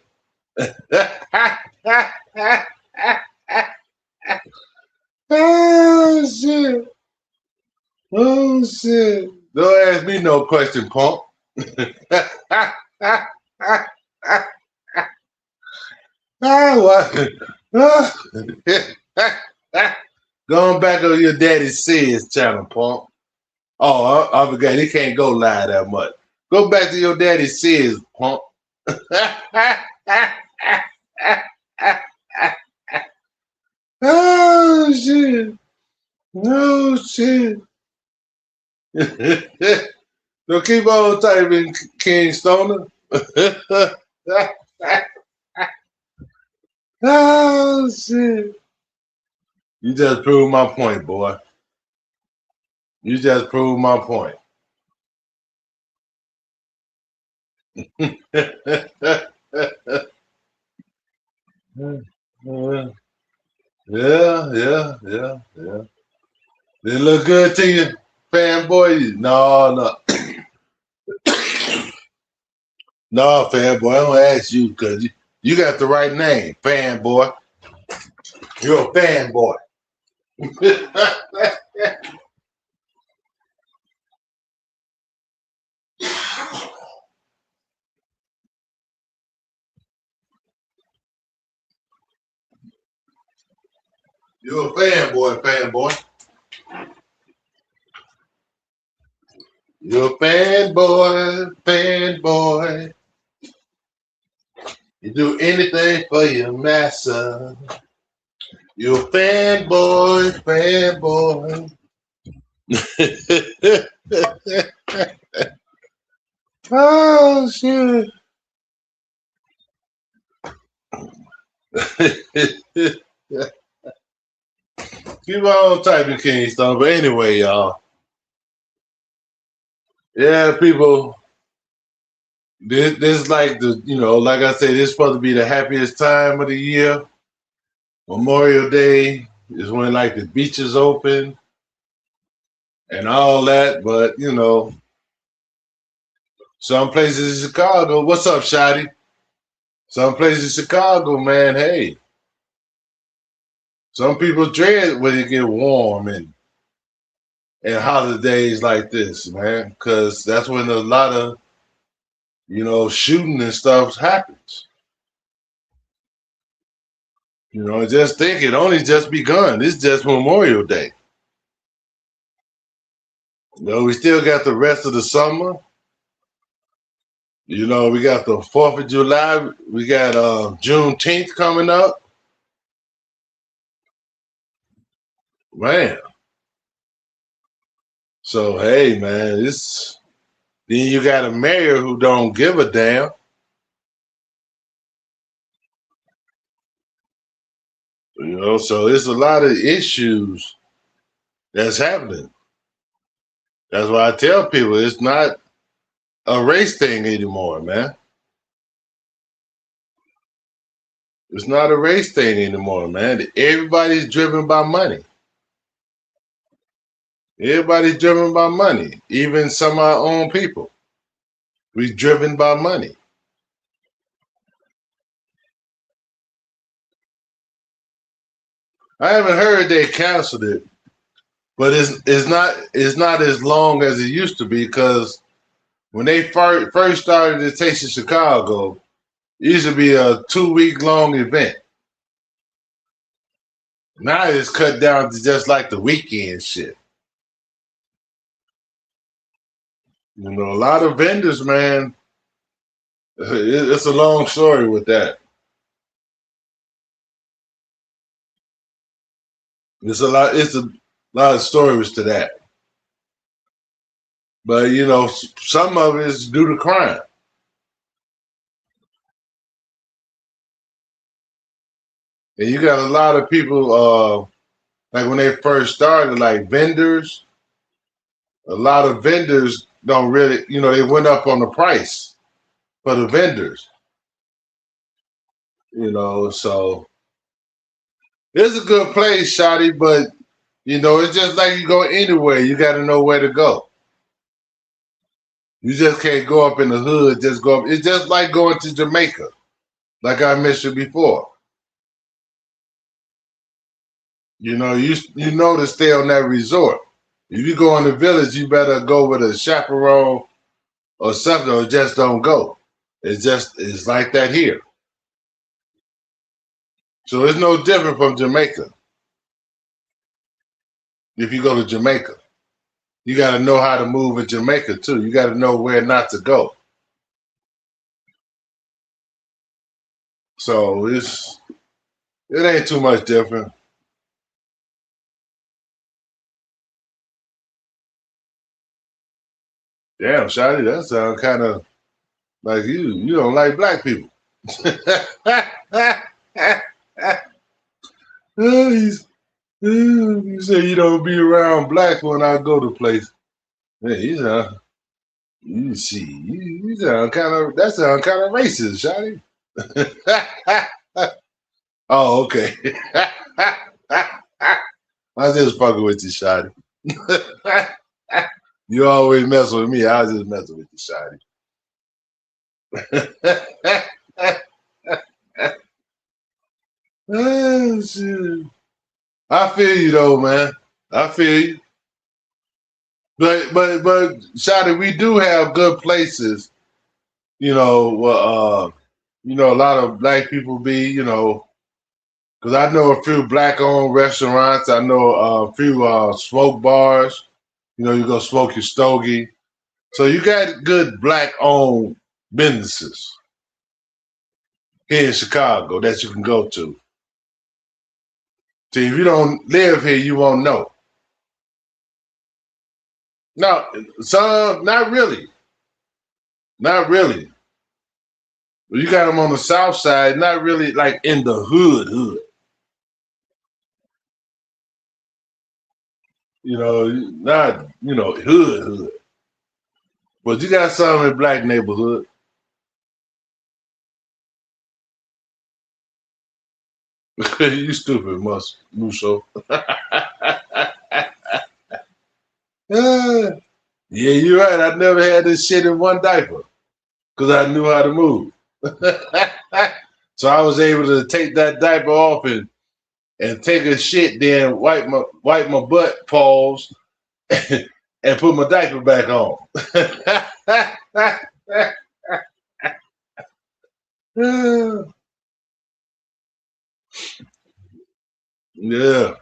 S2: Oh shit. Oh shit. Don't ask me no question, punk. What? Going back on your daddy Sid's channel, punk. Oh, I forgot. He can't go live that much. Go back to your daddy Sid's, punk. Oh shit! Oh shit! So keep on typing, King Stoner. Oh shit! You just proved my point, boy. You just proved my point. Yeah, yeah, yeah, yeah. Did it look good to you, fanboy? No, no. No, fanboy. I don't ask you because you got the right name, fanboy. You're a fanboy. You're a fanboy, fanboy. You're a fanboy. You do anything for your master. You're a fanboy. Oh shit. Keep on typing Kingston, but anyway, y'all. Yeah, people. This like like I said, this is supposed to be the happiest time of the year. Memorial Day is when like the beaches open and all that, but some places in Chicago. What's up, Shotty? Some places in Chicago, man. Hey, some people dread when it get warm and holidays like this, man, because that's when a lot of shooting and stuff happens. Just think it only just begun. It's just Memorial Day. We still got the rest of the summer. We got the 4th of July. We got Juneteenth coming up. Man. So, hey, man, then you got a mayor who don't give a damn. So it's a lot of issues that's happening. That's why I tell people it's not a race thing anymore, man. It's not a race thing anymore, man. Everybody's driven by money. Everybody's driven by money. Even some of our own people. We're driven by money. I haven't heard they canceled it, but it's not as long as it used to be, because when they first started the Taste of Chicago, it used to be a 2-week long event. Now it's cut down to just like the weekend shit. A lot of vendors, man. It's a long story with that. It's a lot of stories to that. But some of it is due to crime. And you got a lot of people, like when they first started, like vendors. A lot of vendors don't really, they went up on the price for the vendors. So it's a good place, Shotty, but it's just like you go anywhere. You got to know where to go. You just can't go up in the hood. Just go up. It's just like going to Jamaica, like I mentioned before. You to stay on that resort. If you go in the village, you better go with a chaperone or something, or just don't go. It's like that here. So it's no different from Jamaica. If you go to Jamaica, you got to know how to move in Jamaica too. You got to know where not to go. So it ain't too much different. Damn, Shotty, that sounds kind of like you don't like black people. You say you don't be around blacks when I go to place. Yeah, you sound that sound kind of racist, Shotty. Oh, okay. I just fucking with you, Shotty. You always mess with me. I was just messing with you, Shotty. Oh, shit. I feel you though, man. I feel you. But Shotty, we do have good places. A lot of black people be, because I know a few black-owned restaurants. I know a few smoke bars. You go smoke your stogie. So you got good black-owned businesses here in Chicago that you can go to. See, if you don't live here, you won't know. No, some, not really. Not really. You got them on the south side, not really like in the hood. You know, not, hood. But you got some in black neighborhood. You stupid, Muso. Yeah, you're right. I never had this shit in one diaper because I knew how to move. So I was able to take that diaper off and take a shit, then wipe my butt, pause, and put my diaper back on. Yeah.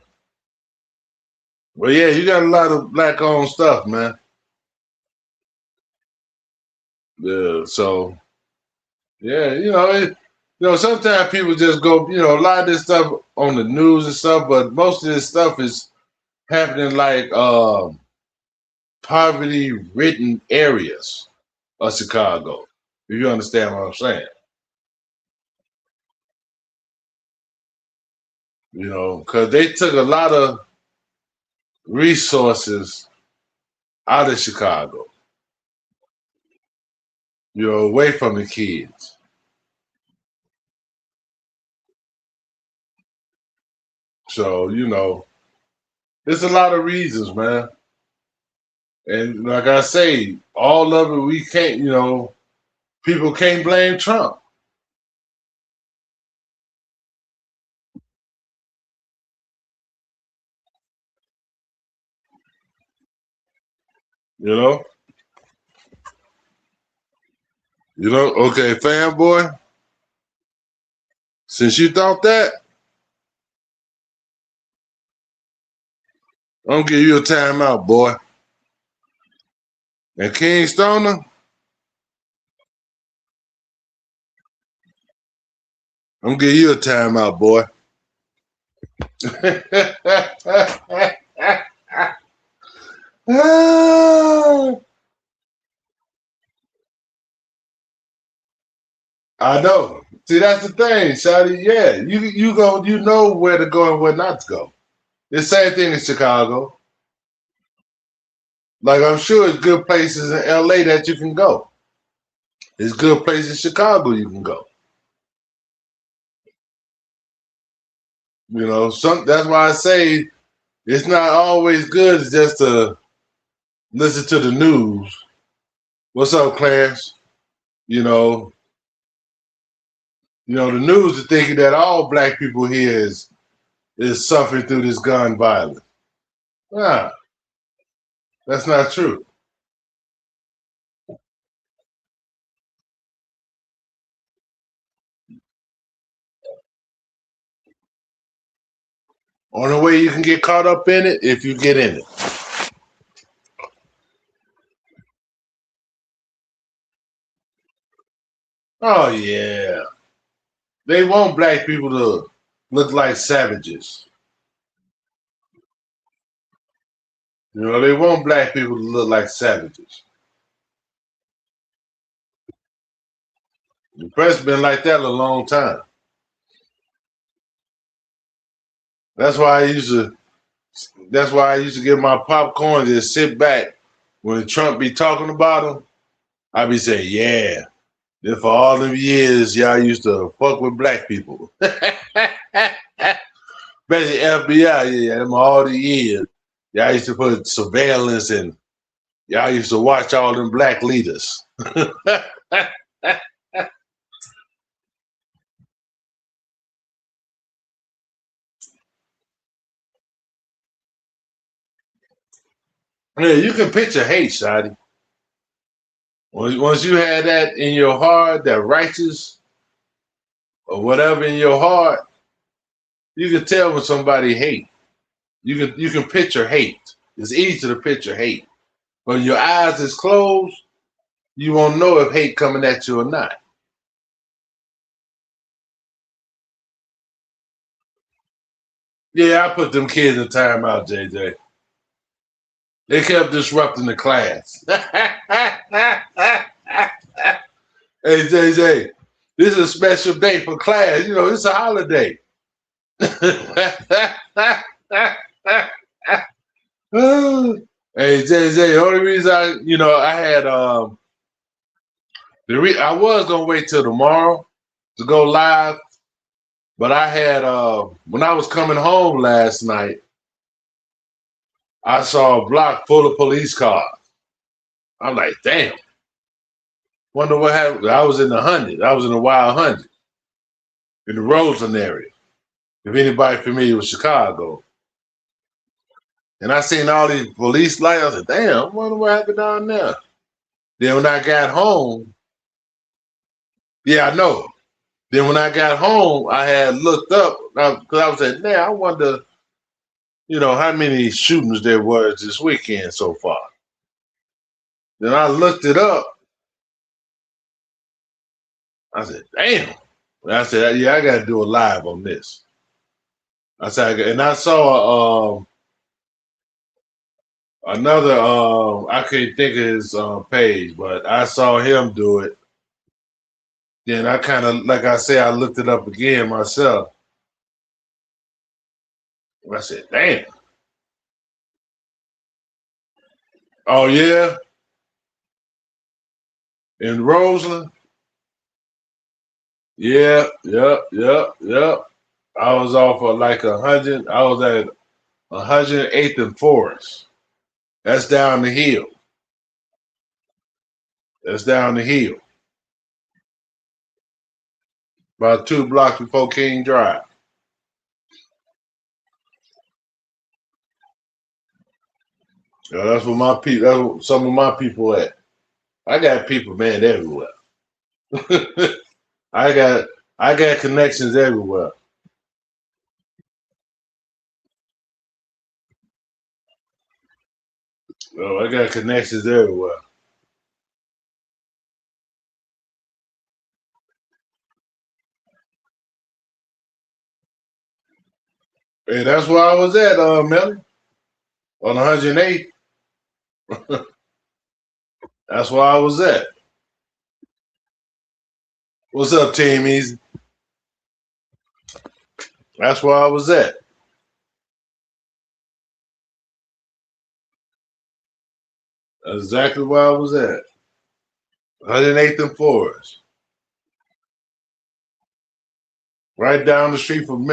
S2: Well, yeah, you got a lot of black-owned stuff, man. Yeah. So, yeah, sometimes people just go, a lot of this stuff on the news and stuff, but most of this stuff is happening like poverty-ridden areas of Chicago. If you understand what I'm saying. Because they took a lot of resources out of Chicago, away from the kids. So, there's a lot of reasons, man. And like I say, all of it, we can't, people can't blame Trump. Okay, fanboy, since you thought that, I'm gonna give you a timeout, boy. And King Stoner, I'm gonna give you a timeout, boy. I know. See, that's the thing, Shawty. Yeah, you go, you know where to go and where not to go. The same thing in Chicago. Like I'm sure it's good places in LA that you can go. There's good places in Chicago you can go. That's why I say it's not always good just to listen to the news. What's up, Clarence? The news is thinking that all black people here is suffering through this gun violence. Nah, that's not true. Only way you can get caught up in it if you get in it. Oh yeah. They want black people to look like savages. They want black people to look like savages. The press been like that a long time. That's why I used to get my popcorn and just sit back when Trump be talking about him. I be saying, yeah. Then for all them years, y'all used to fuck with black people. Especially FBI, yeah, them all the years. Y'all used to put surveillance and y'all used to watch all them black leaders. Yeah, you can picture hate, Shotty. Once you had that in your heart, that righteous or whatever in your heart, you can tell when somebody hate. You can picture hate. It's easy to picture hate. When your eyes is closed, you won't know if hate coming at you or not. Yeah, I put them kids in timeout, JJ. They kept disrupting the class. Hey, JJ, this is a special day for class. You know, it's a holiday. Hey, JJ, the only reason I had I was gonna wait till tomorrow to go live, but I had when I was coming home last night, I saw a block full of police cars. I'm like, damn. Wonder what happened. I was in the 100. I was in the Wild 100 in the Roseland area. If anybody familiar with Chicago, and I seen all these police lights, I said, damn, I wonder what happened down there. Then when I got home, yeah, I know. Then when I got home, I had looked up because I was like, man, I wonder, how many shootings there was this weekend so far. Then I looked it up. I said, damn. And I said, yeah, I got to do a live on this. I said, and I saw another, I can't think of his page, but I saw him do it. Then I kind of, like I said, I looked it up again myself. I said, damn. Oh, yeah? In Roseland? Yeah, yep. I was off of like 100. I was at 108th and Forest. That's down the hill. About 2 blocks before King Drive. Yeah, that's where my people. That's where some of my people at. I got people, man, everywhere. I got connections everywhere. Oh, I got connections everywhere. Hey, that's where I was at, Melly, on 108th. That's where I was at. What's up, Team Easy? That's where I was at. That's exactly where I was at. 108th and Forest. Right down the street from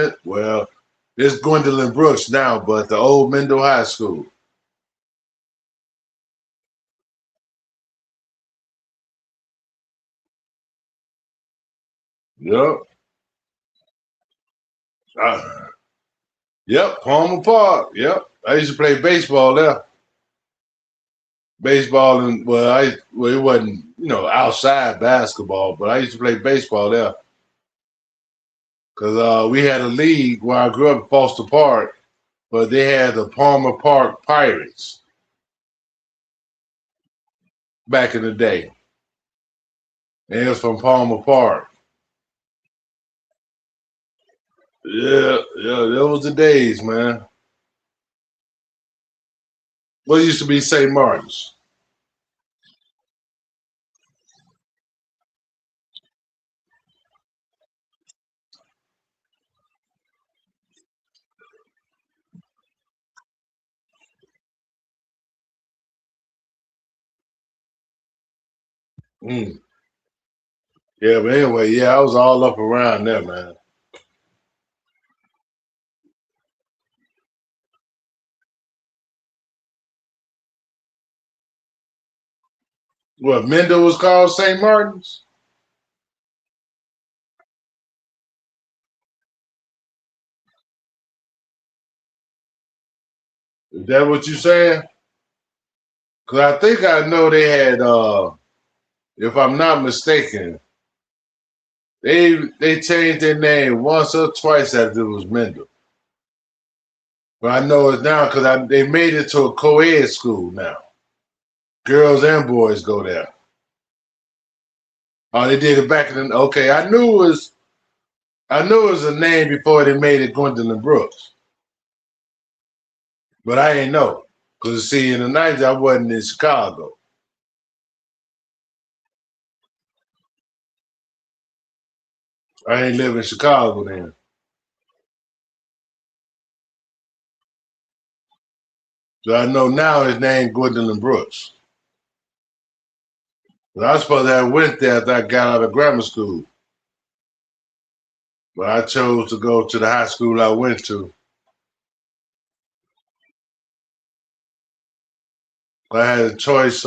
S2: it's Gwendolyn Brooks now, but the old Mendel High School. Yep. Yep, Palmer Park. Yep. I used to play baseball there. Baseball and it wasn't, outside basketball, but I used to play baseball there. Cause we had a league where I grew up in Foster Park, but they had the Palmer Park Pirates back in the day. And it was from Palmer Park. Yeah, that was the days, man. What used to be St. Martin's? Mm. Yeah, but anyway, yeah, I was all up around there, man. What, Mendel was called St. Martin's? Is that what you saying? Cause I think I know they had if I'm not mistaken, they changed their name once or twice after it was Mendel. But I know it now because they made it to a co-ed school now. Girls and boys go there. Oh, they did it back in the okay. I knew it was a name before they made it Gwendolyn Brooks. But I ain't know. Because see, in the 90s I wasn't in Chicago. I ain't live in Chicago then. So I know now his name Gwendolyn Brooks. But I was supposed to have went there after I got out of grammar school. But I chose to go to the high school I went to. I had a choice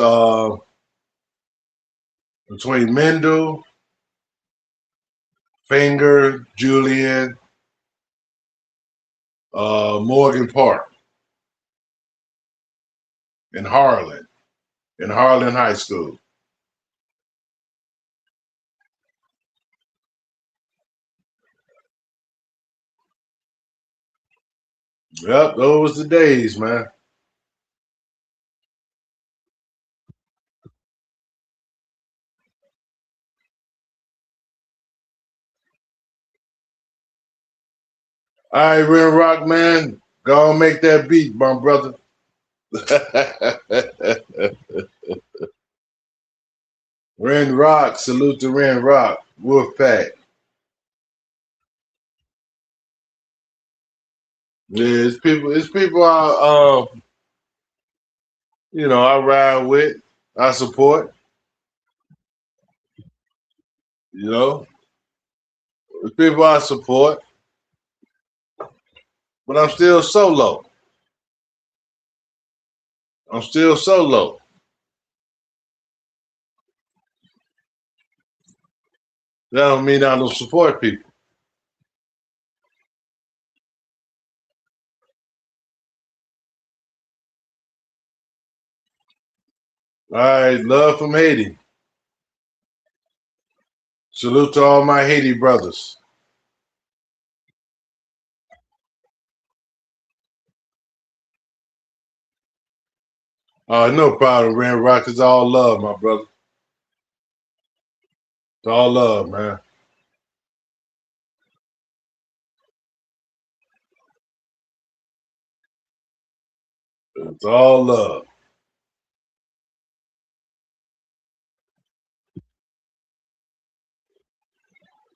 S2: between Mendel, Finger, Julian, Morgan Park, in Harlan High School. Yep, those was the days, man. All right, Ren Rock, man. Go and make that beat, my brother. Ren Rock, salute to Ren Rock, Wolfpack. Yeah, it's people I ride with, I support, you know. It's people I support, but I'm still solo. I'm still solo. That don't mean I don't support people. All right, love from Haiti. Salute to all my Haiti brothers. No problem, Ren Rock. It's all love, my brother. It's all love, man. It's all love.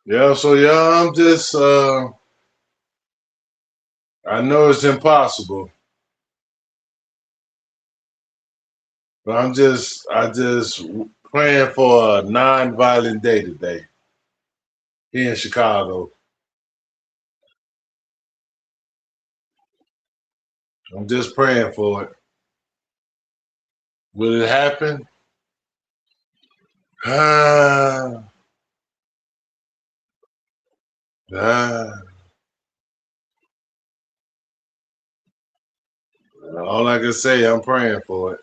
S2: Yeah, so yeah, I'm just I know it's impossible, but I just praying for a non-violent day today here in Chicago. I'm just praying for it. Will it happen? Ah, ah. All I can say, I'm praying for it.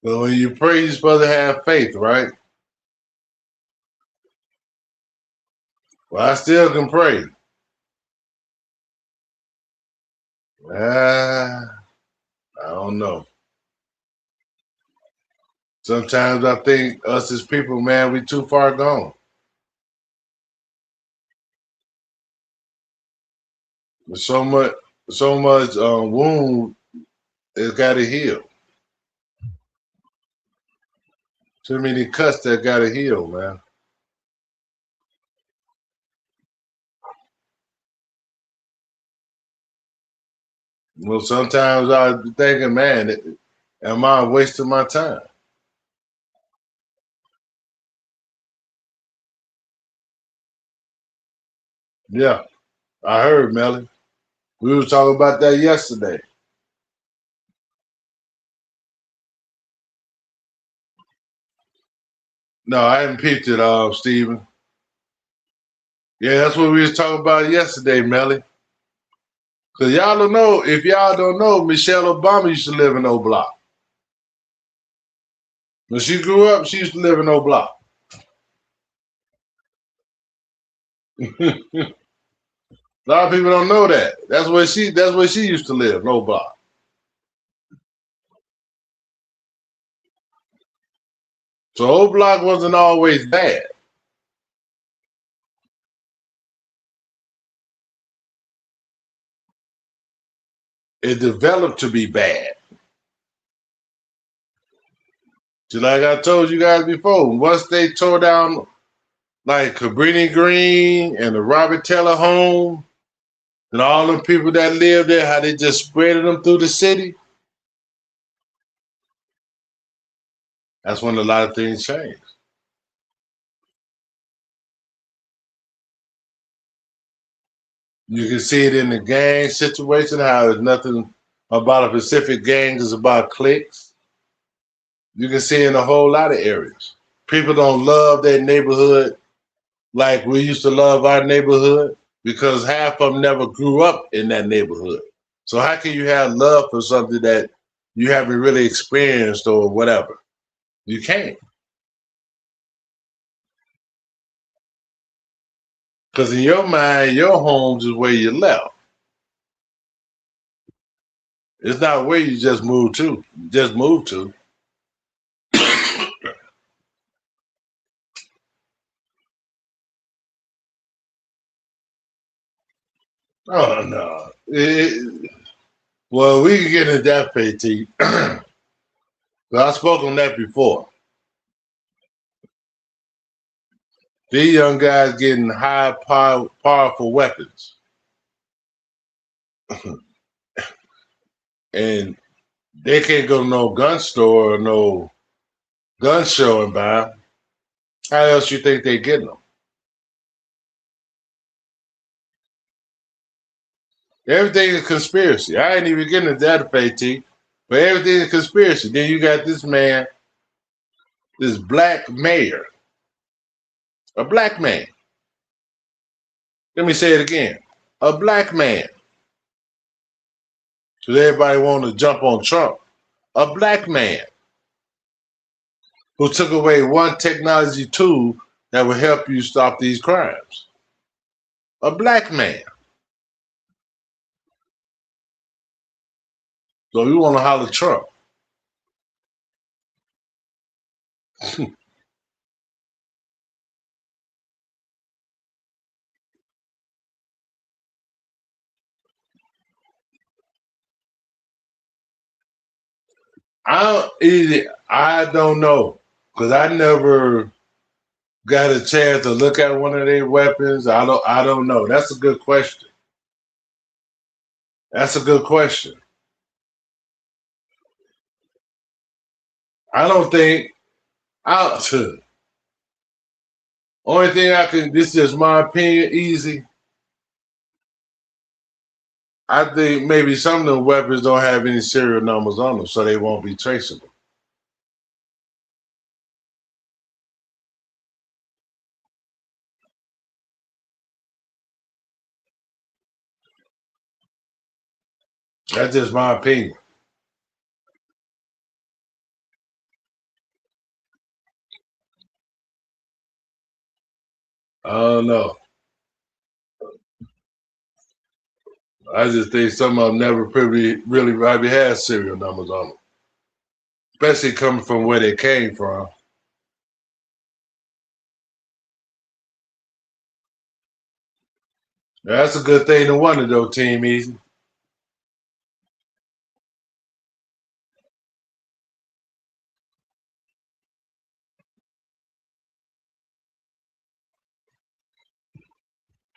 S2: But when you pray, you're supposed to have faith, right? Well, I still can pray. Ah, I don't know. Sometimes I think us as people, man, we too far gone. There's so much wound it's got to heal. Too many cuts that got to heal, man. Well, sometimes I be thinking, man, am I wasting my time? Yeah, I heard, Melly. We were talking about that yesterday. No, I haven't peeped it, Steven. Yeah, that's what we was talking about yesterday, Melly. Cause y'all don't know, if y'all don't know, Michelle Obama used to live in O Block. When she grew up, she used to live in O Block. A lot of people don't know that. That's where she used to live, O Block. So O Block wasn't always bad. It developed to be bad. Just like I told you guys before, once they tore down like Cabrini Green and the Robert Taylor home and all the people that lived there, how they just spread them through the city, that's when a lot of things changed. You can see it in the gang situation, how it's nothing about a specific gang, it's about cliques. You can see it in a whole lot of areas. People don't love their neighborhood like we used to love our neighborhood because half of them never grew up in that neighborhood. So how can you have love for something that you haven't really experienced or whatever? You can't. Because in your mind, your home's is where you left. It's not where you just moved to. You just moved to. Oh no. Well, we can get into that, PT. But I spoke on that before. These young guys getting powerful weapons. And they can't go to no gun store or no gun show and buy 'em. How else you think they getting them? Everything is conspiracy. I ain't even getting into that, PT. But everything is conspiracy. Then you got this man, this black mayor, a black man. Let me say it again. A black man. Because everybody want to jump on Trump. A black man who took away one technology tool that will help you stop these crimes. A black man. So you want to holler Trump. I don't know. Because I never got a chance to look at one of their weapons. I don't know. That's a good question. That's a good question. I don't think I only thing I can this is just my opinion, easy. I think maybe some of the weapons don't have any serial numbers on them, so they won't be traceable. That's just my opinion. I don't know. I just think some of them never really probably had serial numbers on them, especially coming from where they came from. That's a good thing to wonder, though, Team Easy.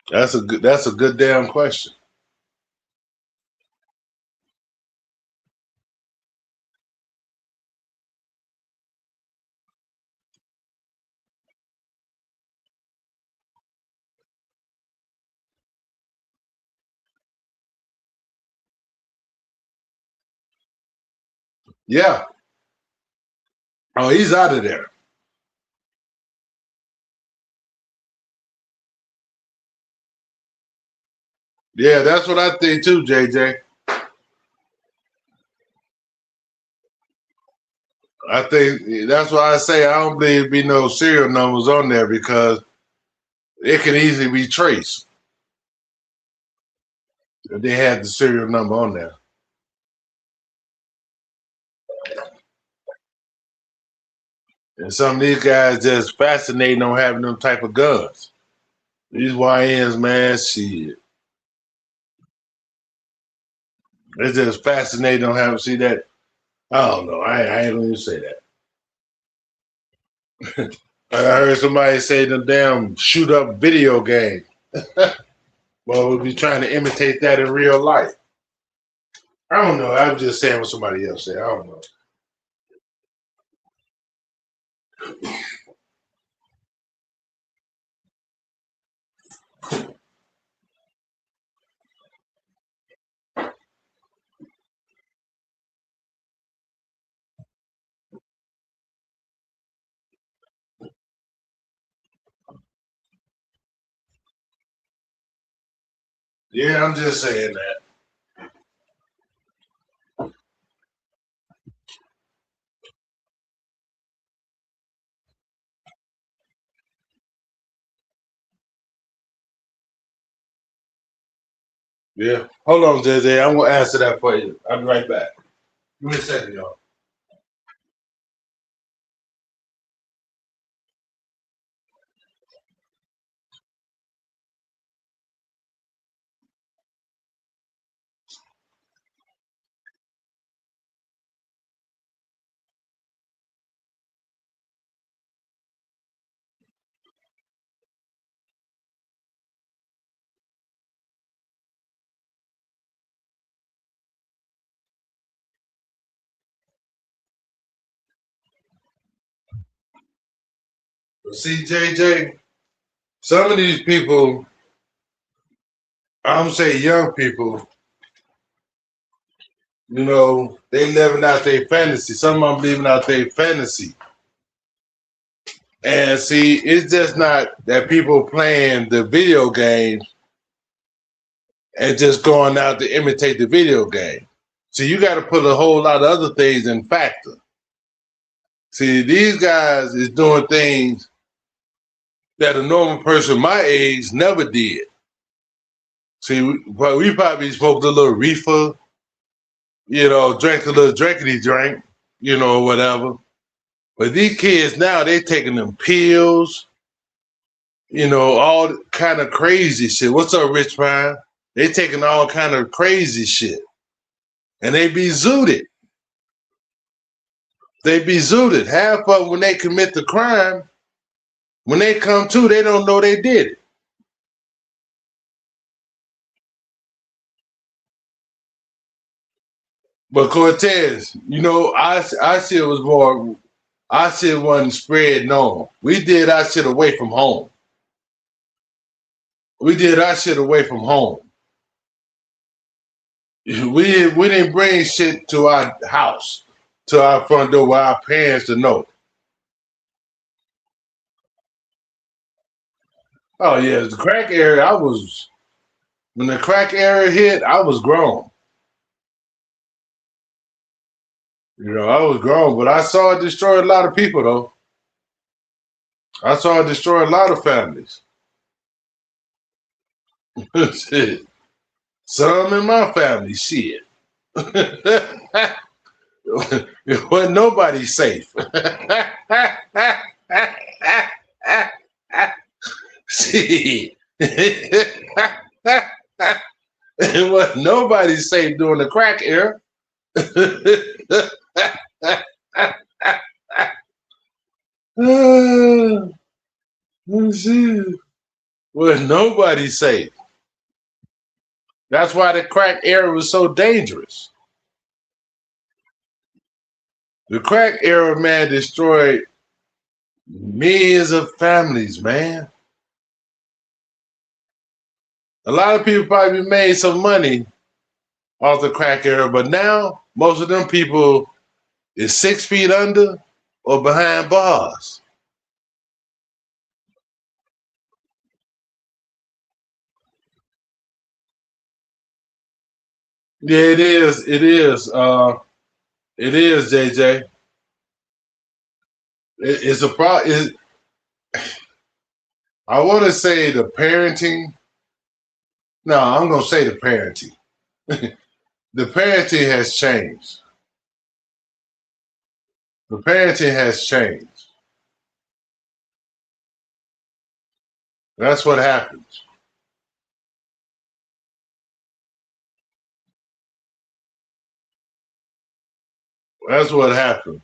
S2: That's a good damn question. Yeah. Oh, he's out of there. Yeah, that's what I think too, JJ. I think that's why I say I don't believe there be no serial numbers on there because it can easily be traced if they had the serial number on there. And some of these guys just fascinating on having them type of guns. These YNs, man, shit. It's just fascinating on having see that. I don't know. I ain't gonna even say that. I heard somebody say the damn shoot up video game. Well, we'll be trying to imitate that in real life. I don't know. I'm just saying what somebody else said. I don't know. Yeah, I'm just saying that. Yeah. Hold on, JJ. I'm gonna answer that for you. I'll be right back. Give me a second, y'all. But see, JJ, some of these people, I'm gonna say young people, you know, they living out their fantasy. Some of them living out their fantasy. And see, it's just not that people playing the video games and just going out to imitate the video game. See, you got to put a whole lot of other things in factor. See, these guys is doing things that a normal person my age never did. See, we probably smoked a little reefer, you know, drank a little drinkity drink, you know, whatever. But these kids now, they taking them pills, you know, all kind of crazy shit. What's up, Rich Pine? They taking all kind of crazy shit. And they be zooted. They be zooted. Half of them, when they commit the crime, when they come to, they don't know they did it. But Cortez, you know, I shit was more, our shit wasn't spread known. We did our shit away from home. We did our shit away from home. We didn't bring shit to our house, to our front door, where our parents to know. Oh yeah, the crack area. When the crack area hit, I was grown. You know, I was grown, but I saw it destroy a lot of people though. I saw it destroy a lot of families. Shit. Some in my family, shit. It wasn't nobody safe. See, it wasn't nobody safe during the crack era. Was nobody safe. That's why the crack era was so dangerous. The crack era, man, destroyed millions of families, man. A lot of people probably made some money off the crack era, but now most of them people is 6 feet under or behind bars. Yeah, it is. It is. It is, JJ. It's a problem. I want to say the parenting. No, I'm going to say the parenting. The parenting has changed. The parenting has changed. That's what happens. That's what happened.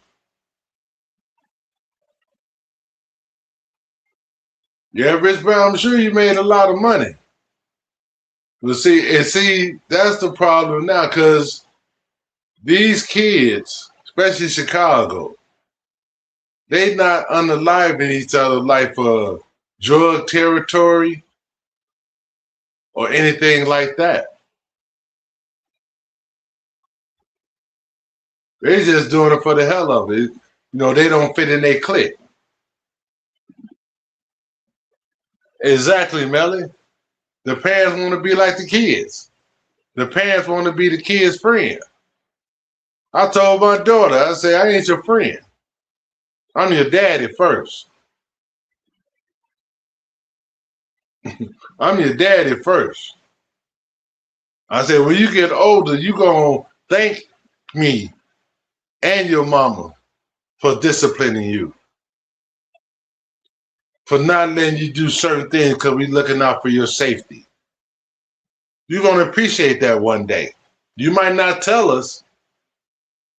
S2: Yeah, Rich Brown, I'm sure you made a lot of money. But see, that's the problem now, because these kids, especially Chicago, they not unaliving each other like for drug territory or anything like that. They just doing it for the hell of it. They don't fit in their clique. Exactly, Melly. The parents want to be like the kids. The parents want to be the kids' friend. I told my daughter, I said, I ain't your friend. I'm your daddy first. I'm your daddy first. I said, when you get older, you going to thank me and your mama for disciplining you, for not letting you do certain things because we looking out for your safety. You're going to appreciate that one day. You might not tell us,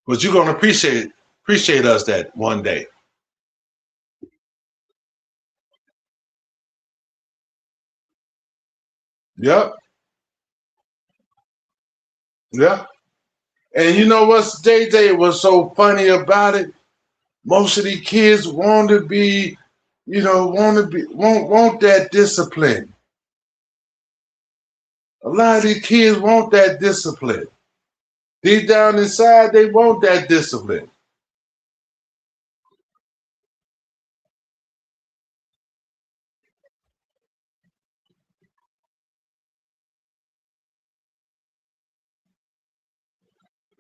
S2: but you're going to appreciate us that one day. Yep. Yep. And you know what's, JJ, was so funny about it? Most of these kids want to be, want that discipline. A lot of these kids want that discipline. Deep down inside, they want that discipline.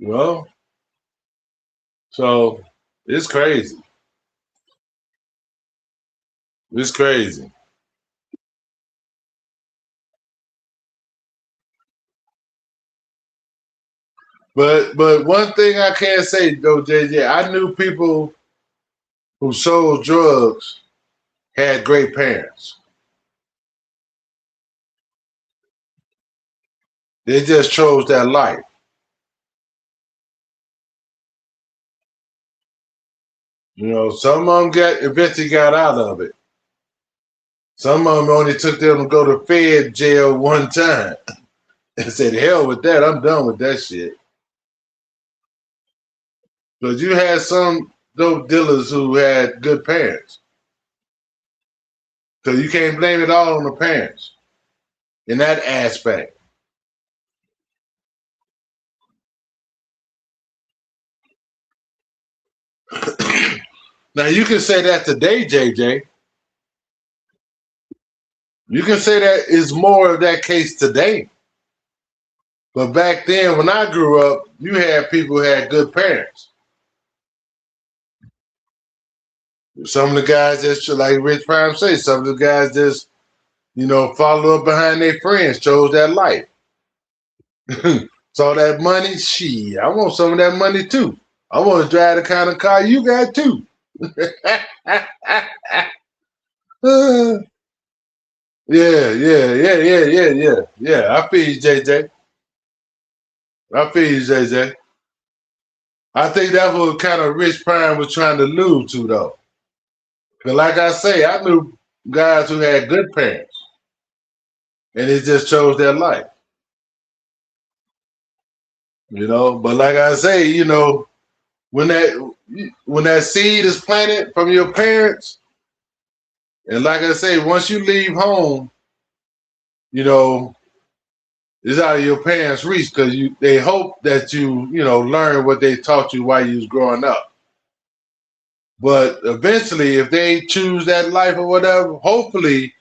S2: Well, so it's crazy. It's crazy. But one thing I can't say though, JJ, I knew people who sold drugs had great parents. They just chose that life. Some of them eventually got out of it. Some of them only took them to go to Fed jail one time and said, hell with that, I'm done with that shit. But you had some dope dealers who had good parents. So you can't blame it all on the parents in that aspect. Now you can say that today, JJ. You can say that is more of that case today. But back then, when I grew up, you had people who had good parents. Some of the guys just, like Rich Prime say, some of the guys just, follow up behind their friends, chose that life. Saw that money, shit, I want some of that money too. I want to drive the kind of car you got too. Yeah. I feel you, JJ. I feel you, JJ. I think that's what kind of Rich Prime was trying to allude to, though. Because, like I say, I knew guys who had good parents, and they just chose their life. But like I say, when that seed is planted from your parents, and like I say, once you leave home, it's out of your parents' reach because they hope that you learn what they taught you while you was growing up. But eventually, if they choose that life or whatever, hopefully,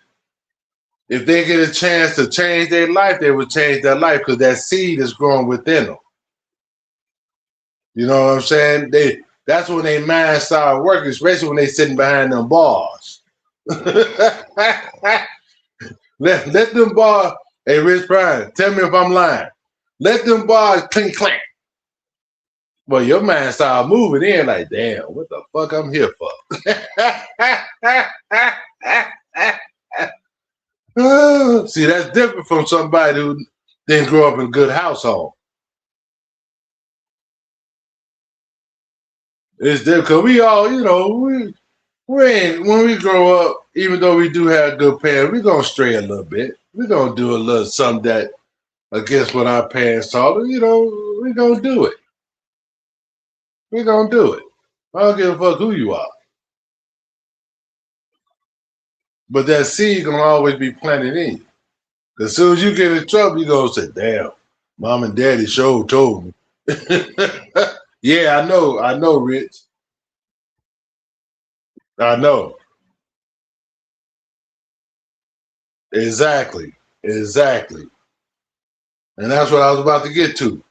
S2: if they get a chance to change their life, they will change their life because that seed is growing within them. You know what I'm saying? That's when their mind start working, especially when they sitting behind them bars. let them bars. Hey, Rich Brian, tell me if I'm lying. Let them bars clink clank. Well, your mind start moving in like, damn, what the fuck I'm here for? See, that's different from somebody who didn't grow up in a good household. It's different because we all, we ain't, when we grow up, even though we do have good parents, we gonna stray a little bit. We gonna do a little something that against what our parents taught us. We gonna do it. We gonna do it. I don't give a fuck who you are. But that seed gonna always be planted in you. As soon as you get in trouble, you gonna say, "Damn, mom and daddy sure told me." Yeah, I know, Rich. I know. Exactly. Exactly. And that's what I was about to get to.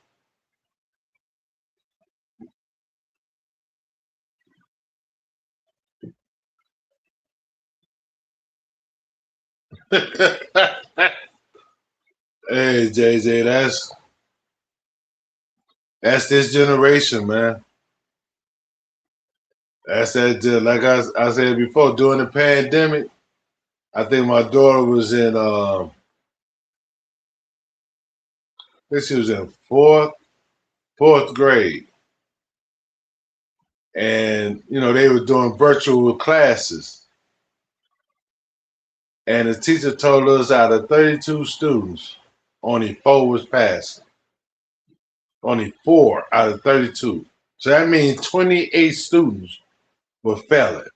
S2: Hey, JJ, that's this generation, man. That's that. Like I said before, during the pandemic, I think my daughter was in. I think she was in fourth grade, and they were doing virtual classes, and the teacher told us out of 32 students, only 4 was passing. Only 4 out of 32. So that means 28 students were failing.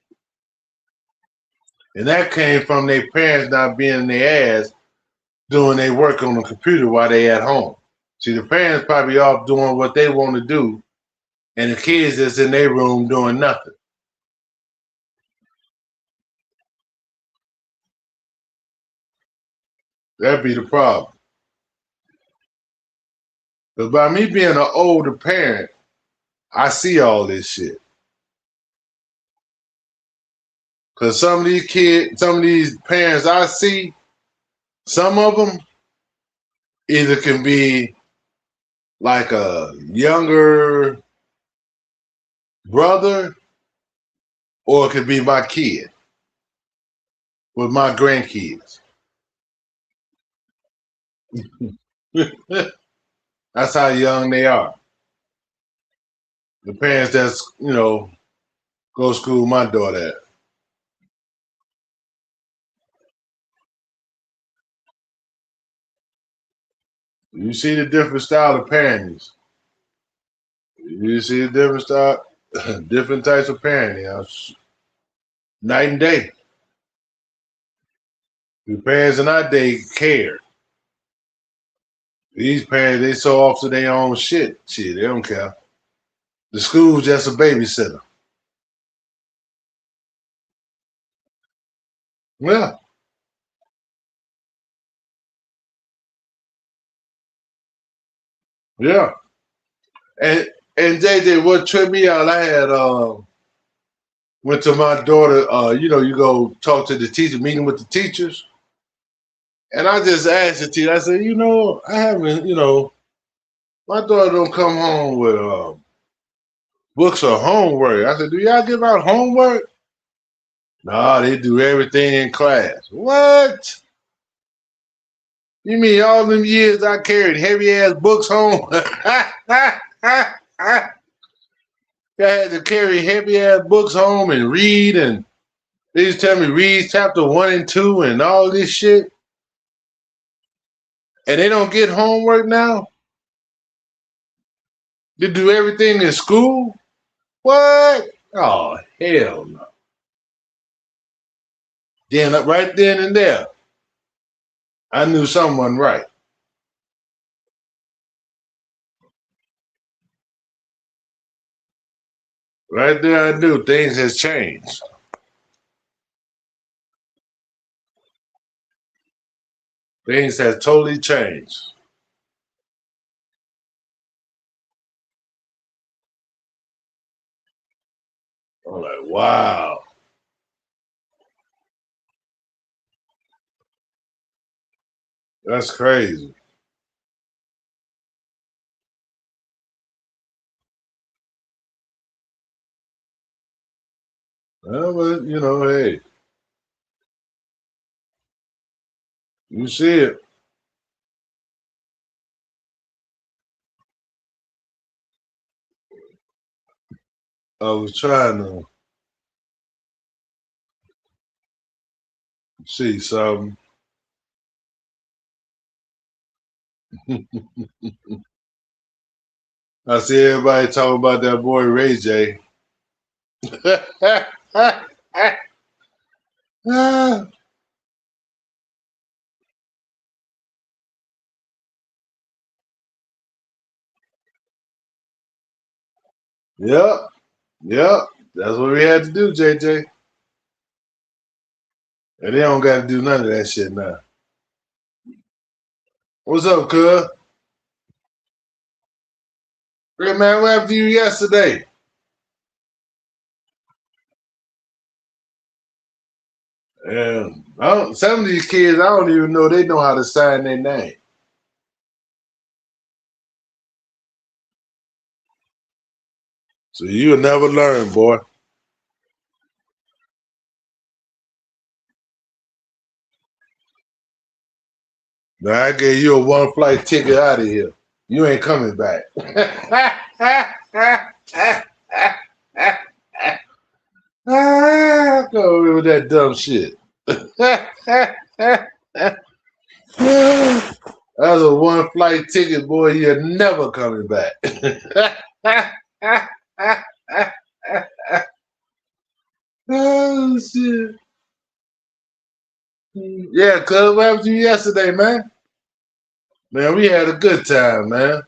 S2: And that came from their parents not being in their ass doing their work on the computer while they at home. See, the parents probably off doing what they want to do, and the kids that's in their room doing nothing. That'd be the problem. But by me being an older parent, I see all this shit. Cause some of these kids, some of these parents I see, some of them either can be like a younger brother, or it could be my kid with my grandkids. That's how young they are. The parents that's go school my daughter at. You see the different style of parenting. You see the different style, different types of parenting. Night and day. The parents in our day care. These parents, they so off to their own shit. Shit, they don't care. The school's just a babysitter. Yeah, yeah. And and JJ, what tripped me out, I had went to my daughter. You go talk to the teacher, meeting with the teachers, and I just asked the teacher. I said, I haven't, my daughter don't come home with books or homework. I said, do y'all give out homework? No, they do everything in class. What? You mean all them years I carried heavy ass books home? I had to carry heavy ass books home and read, and they used to tell me read chapter 1 and 2 and all this shit. And they don't get homework now. They do everything in school. What? Oh hell no! Then right then and there, I knew something wasn't right. Right there, I knew things has changed. Things has totally changed. I'm like, wow, that's crazy. Well, but hey, You see it. I was trying to see something. I see everybody talking about that boy Ray J. Yep, yep. That's what we had to do, JJ. And they don't got to do none of that shit now. What's up, cuz? Hey, man, what happened to you yesterday? And some of these kids, I don't even know they know how to sign their name. So you'll never learn, boy. Now I gave you a one flight ticket out of here. You ain't coming back. Go with that dumb shit. That's a one flight ticket, boy. You're never coming back. Oh shit. Yeah, cuz what happened to you yesterday, man? Man, we had a good time, man.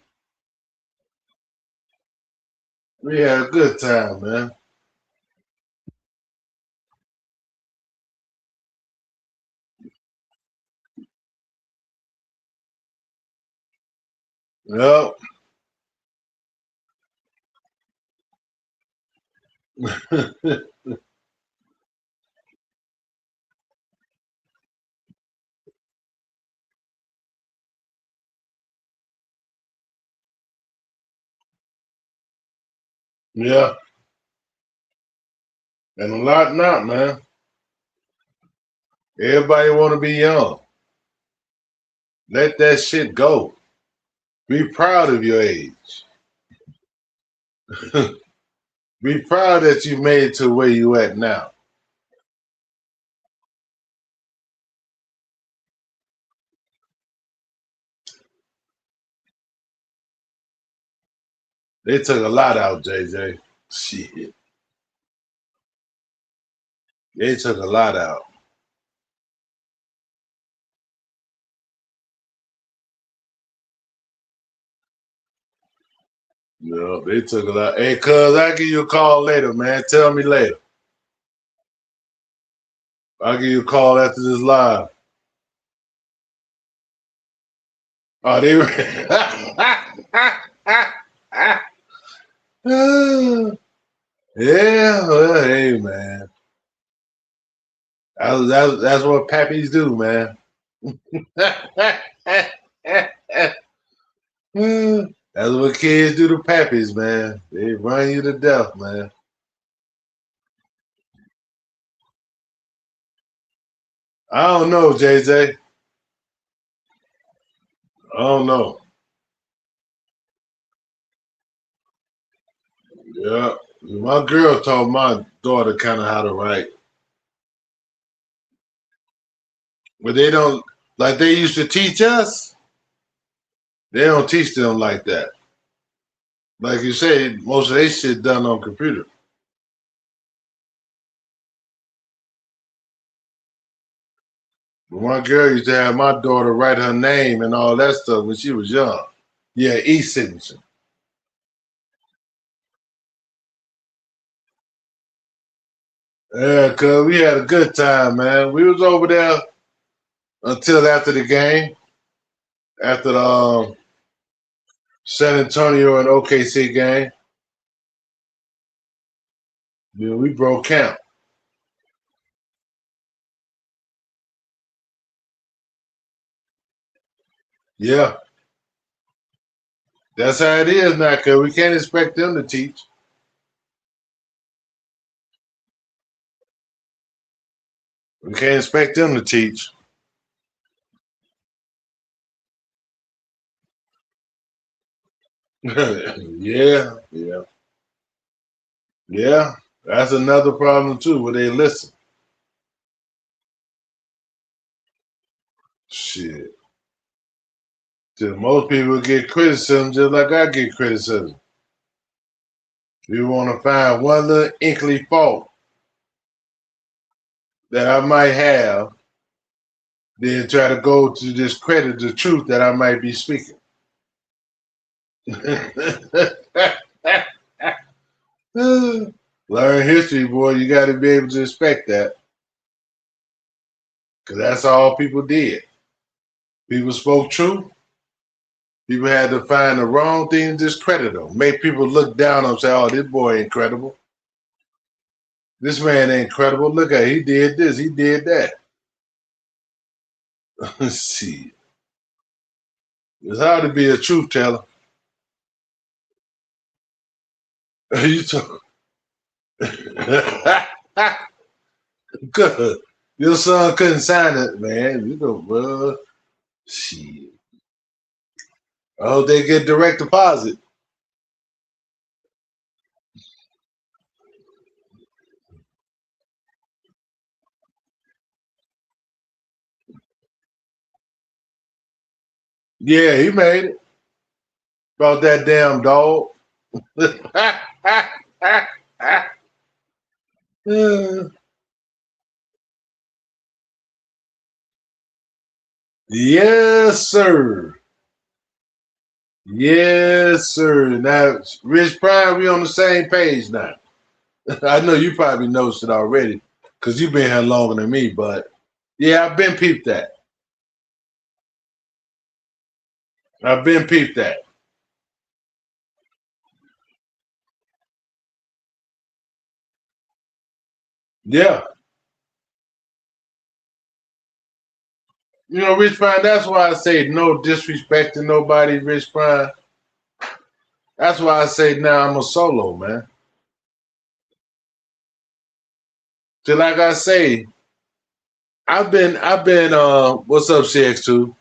S2: We had a good time, man. Yep. Yeah. And a lot not, man. Everybody want to be young. Let that shit go. Be proud of your age. Be proud that you made it to where you at now. They took a lot out, JJ. Shit. They took a lot out. Yeah, they took a lot. Hey, cuz, I'll give you a call later, man. Tell me later. I'll give you a call after this live. Oh, they were. Yeah, well, hey, man. That's what pappies do, man. That's what kids do to pappies, man. They run you to death, man. I don't know, JJ. I don't know. Yeah. My girl taught my daughter kind of how to write. But they don't, like they used to teach us, they don't teach them like that. Like you said, most of their shit done on computer. But my girl used to have my daughter write her name and all that stuff when she was young. Yeah, e-signature. Yeah, cuz we had a good time, man. We was over there until after the game, after the San Antonio and OKC game. Yeah, we broke camp. Yeah, that's how it is now, cuz we can't expect them to teach. We can't expect them to teach. Yeah, yeah, yeah. That's another problem too, where they listen. Shit. Just most people get criticism just like I get criticism. You want to find one little inkly fault that I might have, then try to go to discredit the truth that I might be speaking. Learn history, boy. You got to be able to expect that, because that's all people did. People spoke truth. People had to find the wrong thing and discredit them. Make people look down on them and say, "Oh, this boy ain't credible. This man ain't credible. Look at it. He did this. He did that." See, it's hard to be a truth teller. You talk. Good. Your son couldn't sign it, man. You know, well, shit. Oh, they get direct deposit. Yeah, he made it. About that damn dog. Yes, sir. Yes, sir. Now, Rich Prime, we on the same page now. I know you probably noticed it already because you've been here longer than me, but yeah, I've been peeped that. I've been peeped that. Yeah. You know, Rich Prime, that's why I say no disrespect to nobody, Rich Prime. That's why I say now I'm a solo, man. So like I say, I've been what's up, CX2?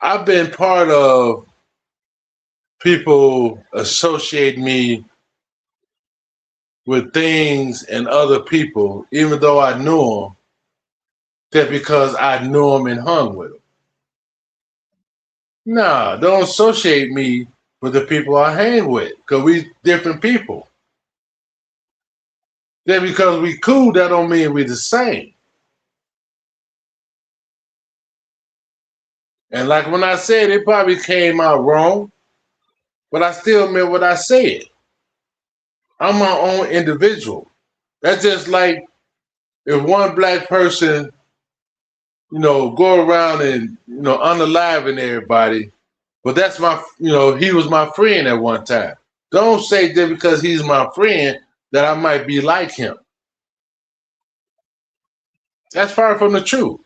S2: I've been part of people associate me with things and other people, even though I knew them, that because I knew them and hung with them. Nah, don't associate me with the people I hang with, because we different people. Then because we cool, that don't mean we the same. And like when I said, it probably came out wrong, but I still meant what I said. I'm my own individual. That's just like if one black person, go around and, unaliving everybody, but that's he was my friend at one time. Don't say that because he's my friend that I might be like him. That's far from the truth.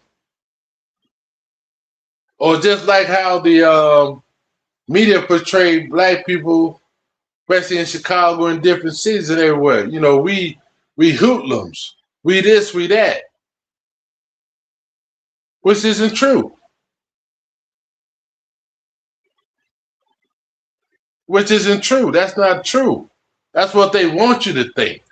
S2: Or just like how the media portrayed black people, especially in Chicago and different cities and everywhere. We hoodlums. We this, we that, which isn't true. Which isn't true. That's not true. That's what they want you to think.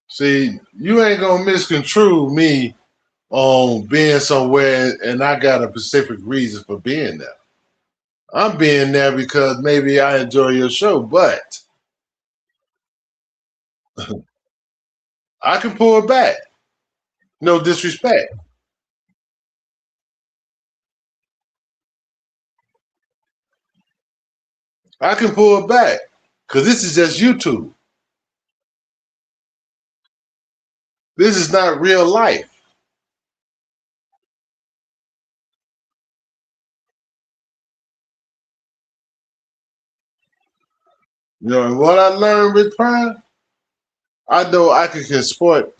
S2: See, you ain't gonna misconstrue me on being somewhere and I got a specific reason for being there. I'm being there because maybe I enjoy your show, but I can pull it back. No disrespect. I can pull it back because this is just YouTube. This is not real life. And what I learned with Prime, I know I can support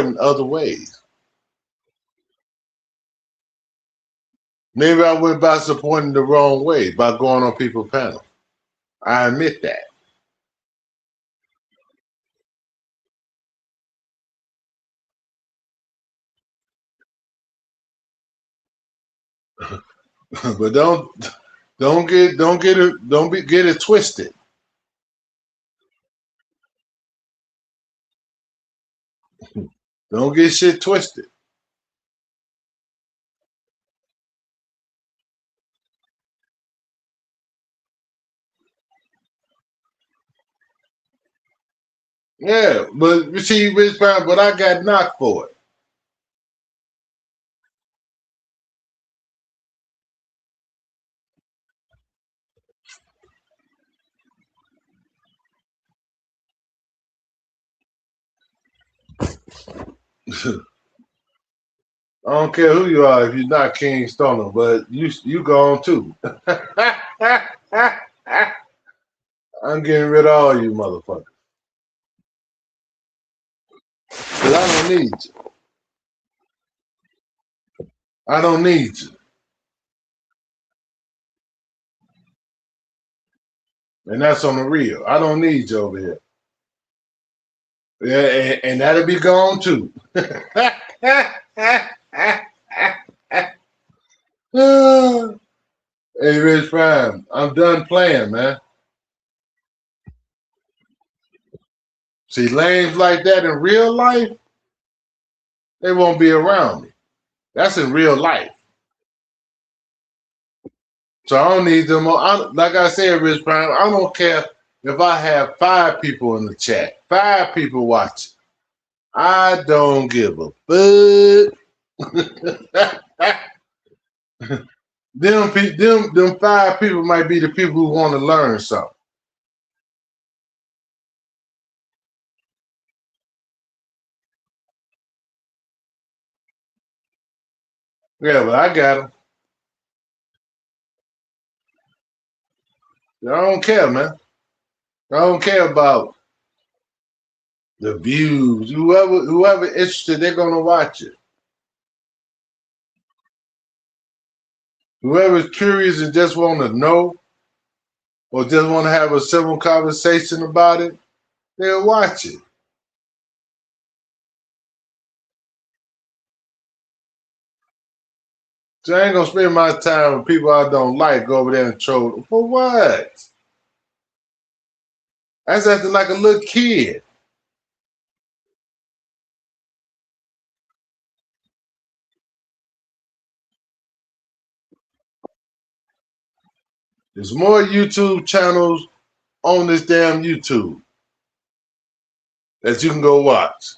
S2: in other ways. Maybe I went by supporting the wrong way by going on people's panel. I admit that. But get it twisted. Don't get shit twisted. Yeah, but you see, Rich Brown, but I got knocked for it. I don't care who you are if you're not King Stoner, but you gone too. I'm getting rid of all you motherfuckers. Cause I don't need you. I don't need you. And that's on the real. I don't need you over here. Yeah, and that'll be gone too. Hey, Rich Prime, I'm done playing, man. See, lames like that in real life, they won't be around me. That's in real life. So I don't need them. Like I said, Rich Prime, I don't care if I have 5 people in the chat, 5 people watching. I don't give a fuck. them 5 people might be the people who want to learn something. Yeah, but I got them. I don't care, man. I don't care about the views. Whoever interested, they're gonna watch it. Whoever's curious and just want to know or just want to have a civil conversation about it, they'll watch it. So I ain't gonna spend my time with people I don't like, go over there and troll. For what? That's acting like a little kid. There's more YouTube channels on this damn YouTube that you can go watch.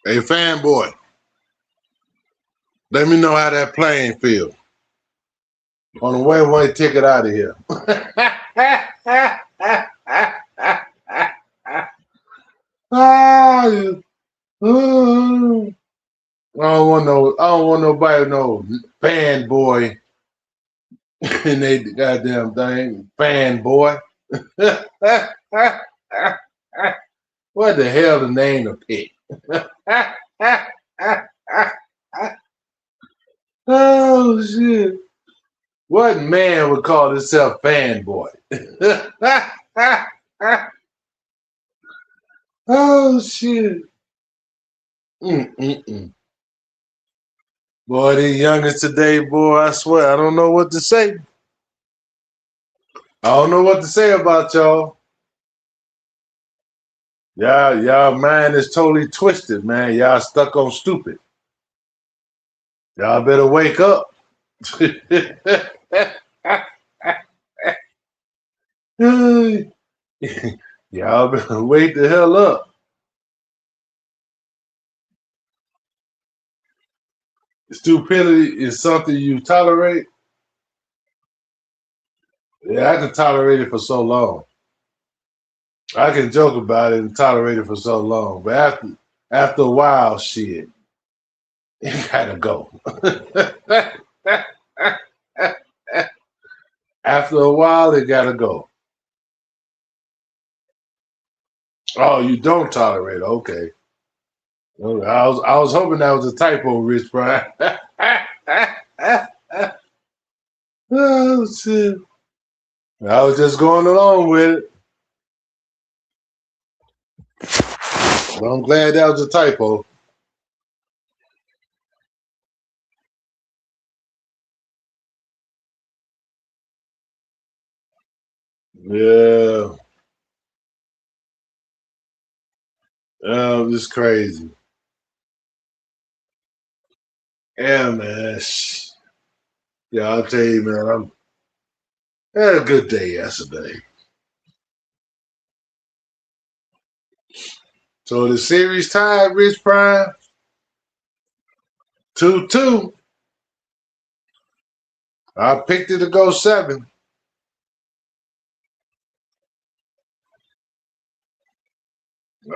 S2: Hey, fanboy, let me know how that plane feel. On the way ticket out of here. I don't want nobody no fanboy and they goddamn thing. Fanboy. What the hell the name to pick? Oh shit. What man would call himself fanboy? Oh shit. Mm-mm-mm. Boy, these youngest today, boy, I swear, I don't know what to say. I don't know what to say about y'all. Y'all mind is totally twisted, man. Y'all stuck on stupid. Y'all better wake up. Y'all better wake the hell up. Stupidity is something you tolerate. Yeah, I can tolerate it for so long. I can joke about it and tolerate it for so long, but after a while, shit, it gotta go. After a while, it gotta go. Oh, you don't tolerate it? Okay. I was hoping that was a typo, Rich Brian. Oh shit! I was just going along with it. But I'm glad that was a typo. Yeah, it's crazy. Yeah, man. Yeah, I'll tell you, man. I had a good day yesterday. So the series tied, Rich Prime, 2-2. I picked it to go 7.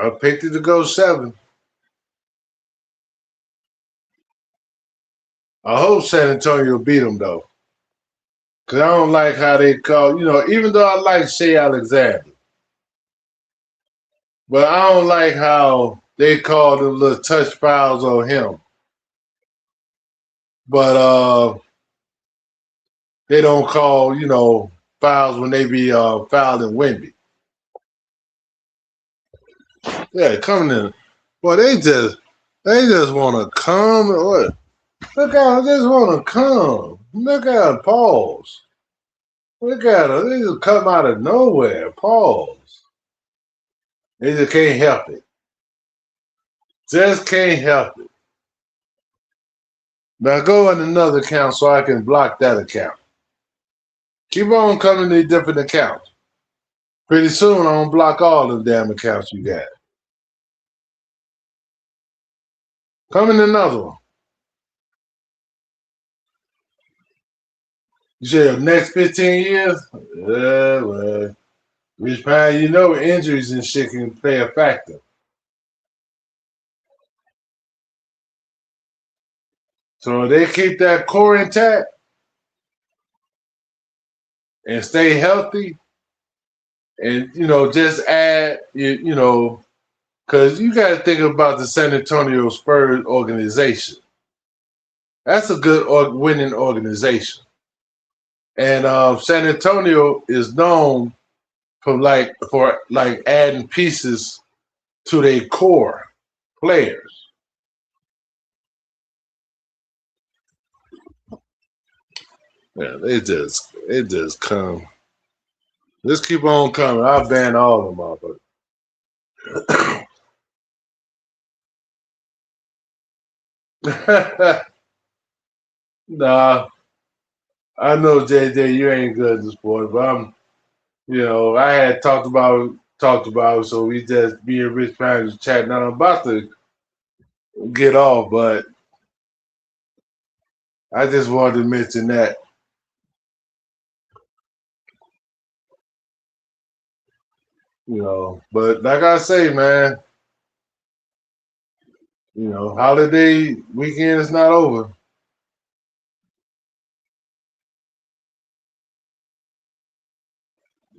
S2: I picked it to go 7. I hope San Antonio beat them though, because I don't like how they call. Even though I like Shea Alexander, but I don't like how they call them little touch fouls on him. But they don't call fouls when they be fouling Wemby. Yeah, coming in. Boy, they just want to come. What? Look out! They just want to come. Look out! Pause. Look at them. They just come out of nowhere. Pause. They just can't help it. Just can't help it. Now go on another account so I can block that account. Keep on coming to different accounts. Pretty soon I'm gonna block all the damn accounts you got. Come in another one. You said the next 15 years? Yeah, well, Rich Pine, injuries and shit can play a factor. So they keep that core intact and stay healthy, and just add because you got to think about the San Antonio Spurs organization. That's a good winning organization, and San Antonio is known for adding pieces to their core players. Yeah, it just come. Just keep on coming. I'll ban all of them, motherfuckers. Nah, I know JJ, you ain't good at this sport, but I had talked about it, so we just me and Rich Pine was chatting. Now I'm about to get off, but I just wanted to mention that. But like I say, man, holiday weekend is not over.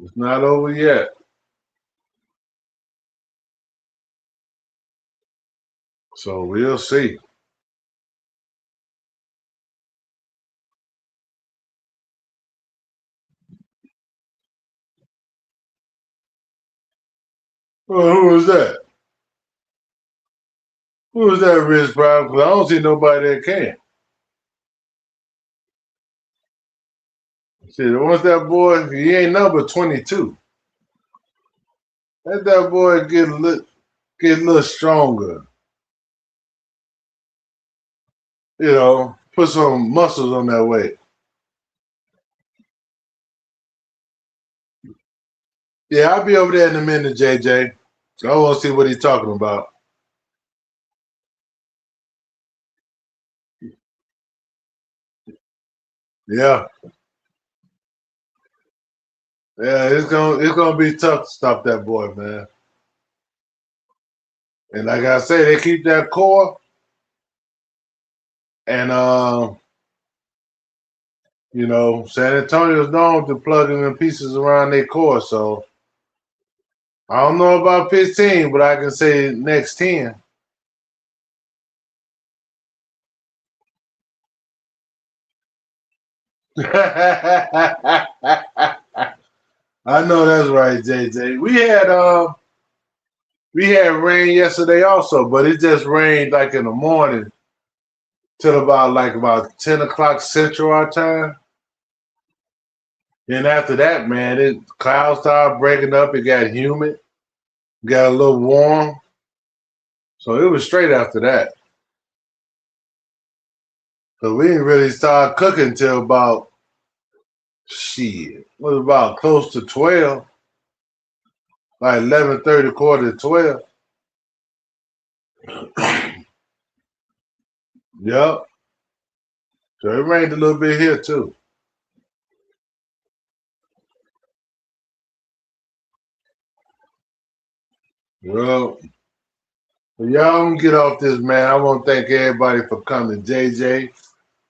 S2: It's not over yet. So we'll see. Well, who was that? Who was that, Rich Brown? Because I don't see nobody that can. See, once that boy, he ain't number 22. Let that boy get a little stronger. Put some muscles on that weight. Yeah, I'll be over there in a minute, JJ. I want to see what he's talking about. Yeah, yeah, it's gonna be tough to stop that boy, man. And like I say, they keep that core, and San Antonio's known to plug in the pieces around their core. So I don't know about 15, but I can say next 10. I know that's right, JJ. We had rain yesterday also, but it just rained like in the morning till about 10 o'clock Central our time. And after that, man, clouds started breaking up. It got humid, got a little warm. So it was straight after that. So we didn't really start cooking till about was about close to 12, like 11:30, quarter to 12. Yep. So it rained a little bit here too. Well, y'all don't get off this, man. I want to thank everybody for coming. JJ,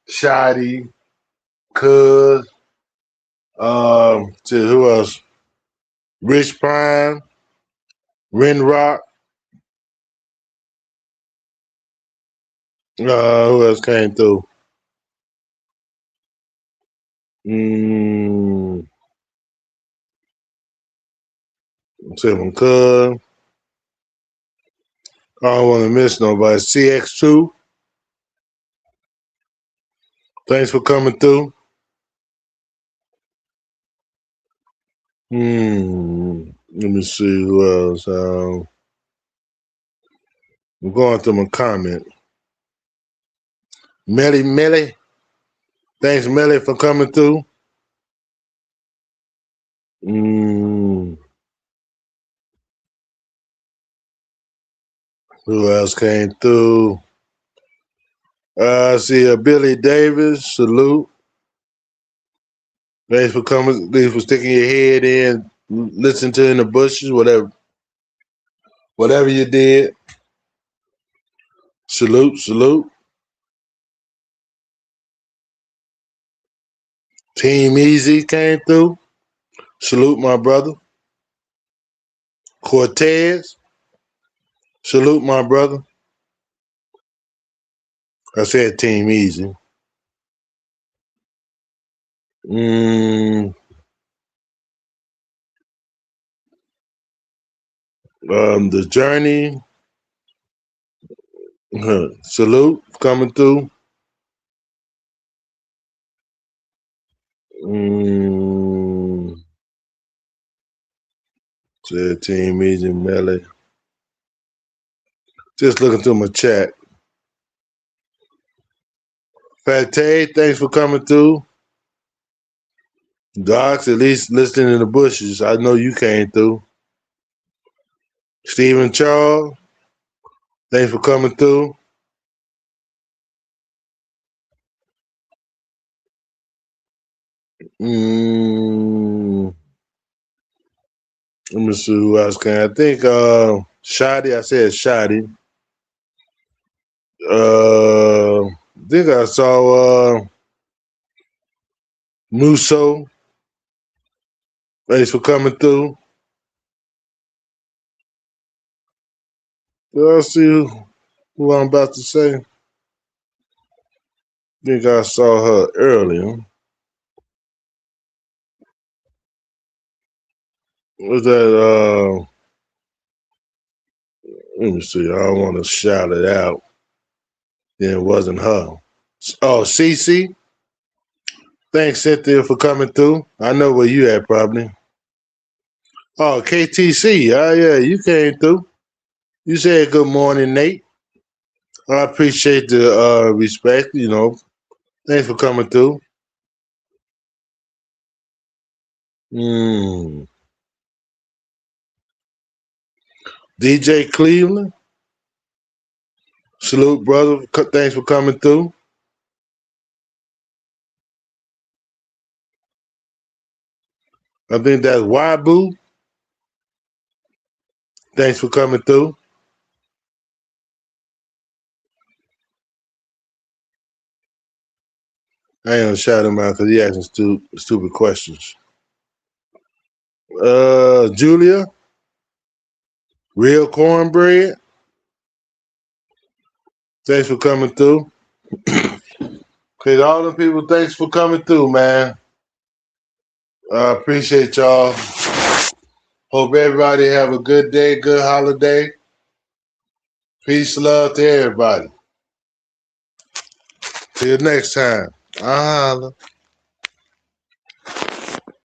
S2: Shotty, Cuz, to who else? Rich Prime, Ren Rock. Who else came through? Seven Cuz. I don't want to miss nobody. CX2. Thanks for coming through. Let me see who else. I'm going through my comment. Melly. Thanks, Melly, for coming through. Who else came through? I see Billy Davis. Salute. Thanks for coming. Thanks for sticking your head in, listen to In the Bushes, whatever you did. Salute. Team Easy came through. Salute, my brother. Cortez. Salute, my brother. I said Team Easy. The Journey. Salute, coming through. Said Team Easy, Melly. Just looking through my chat. Fat Tay, thanks for coming through. Docs, at least listening in the bushes. I know you came through. Stephen Charles, thanks for coming through. Let me see who else came. I think Shotty, I said Shotty. I think I saw Muso. Thanks for coming through. Did I see who I'm about to say? I think I saw her earlier. Was that let me see. I don't want to shout it out. Then it wasn't her. Oh, Cece. Thanks, Cynthia, for coming through. I know where you at, probably. Oh, KTC. Oh, yeah, you came through. You said good morning, Nate. I appreciate the respect, Thanks for coming through. DJ Cleveland. Salute, brother. Thanks for coming through. I think that's Wabu. Thanks for coming through. I ain't gonna shout him out because he asking stupid questions. Julia, Real Cornbread. Thanks for coming through. Cause all the people, thanks for coming through, man. I appreciate y'all. Hope everybody have a good day, good holiday. Peace, love to everybody. Till next time. Holla.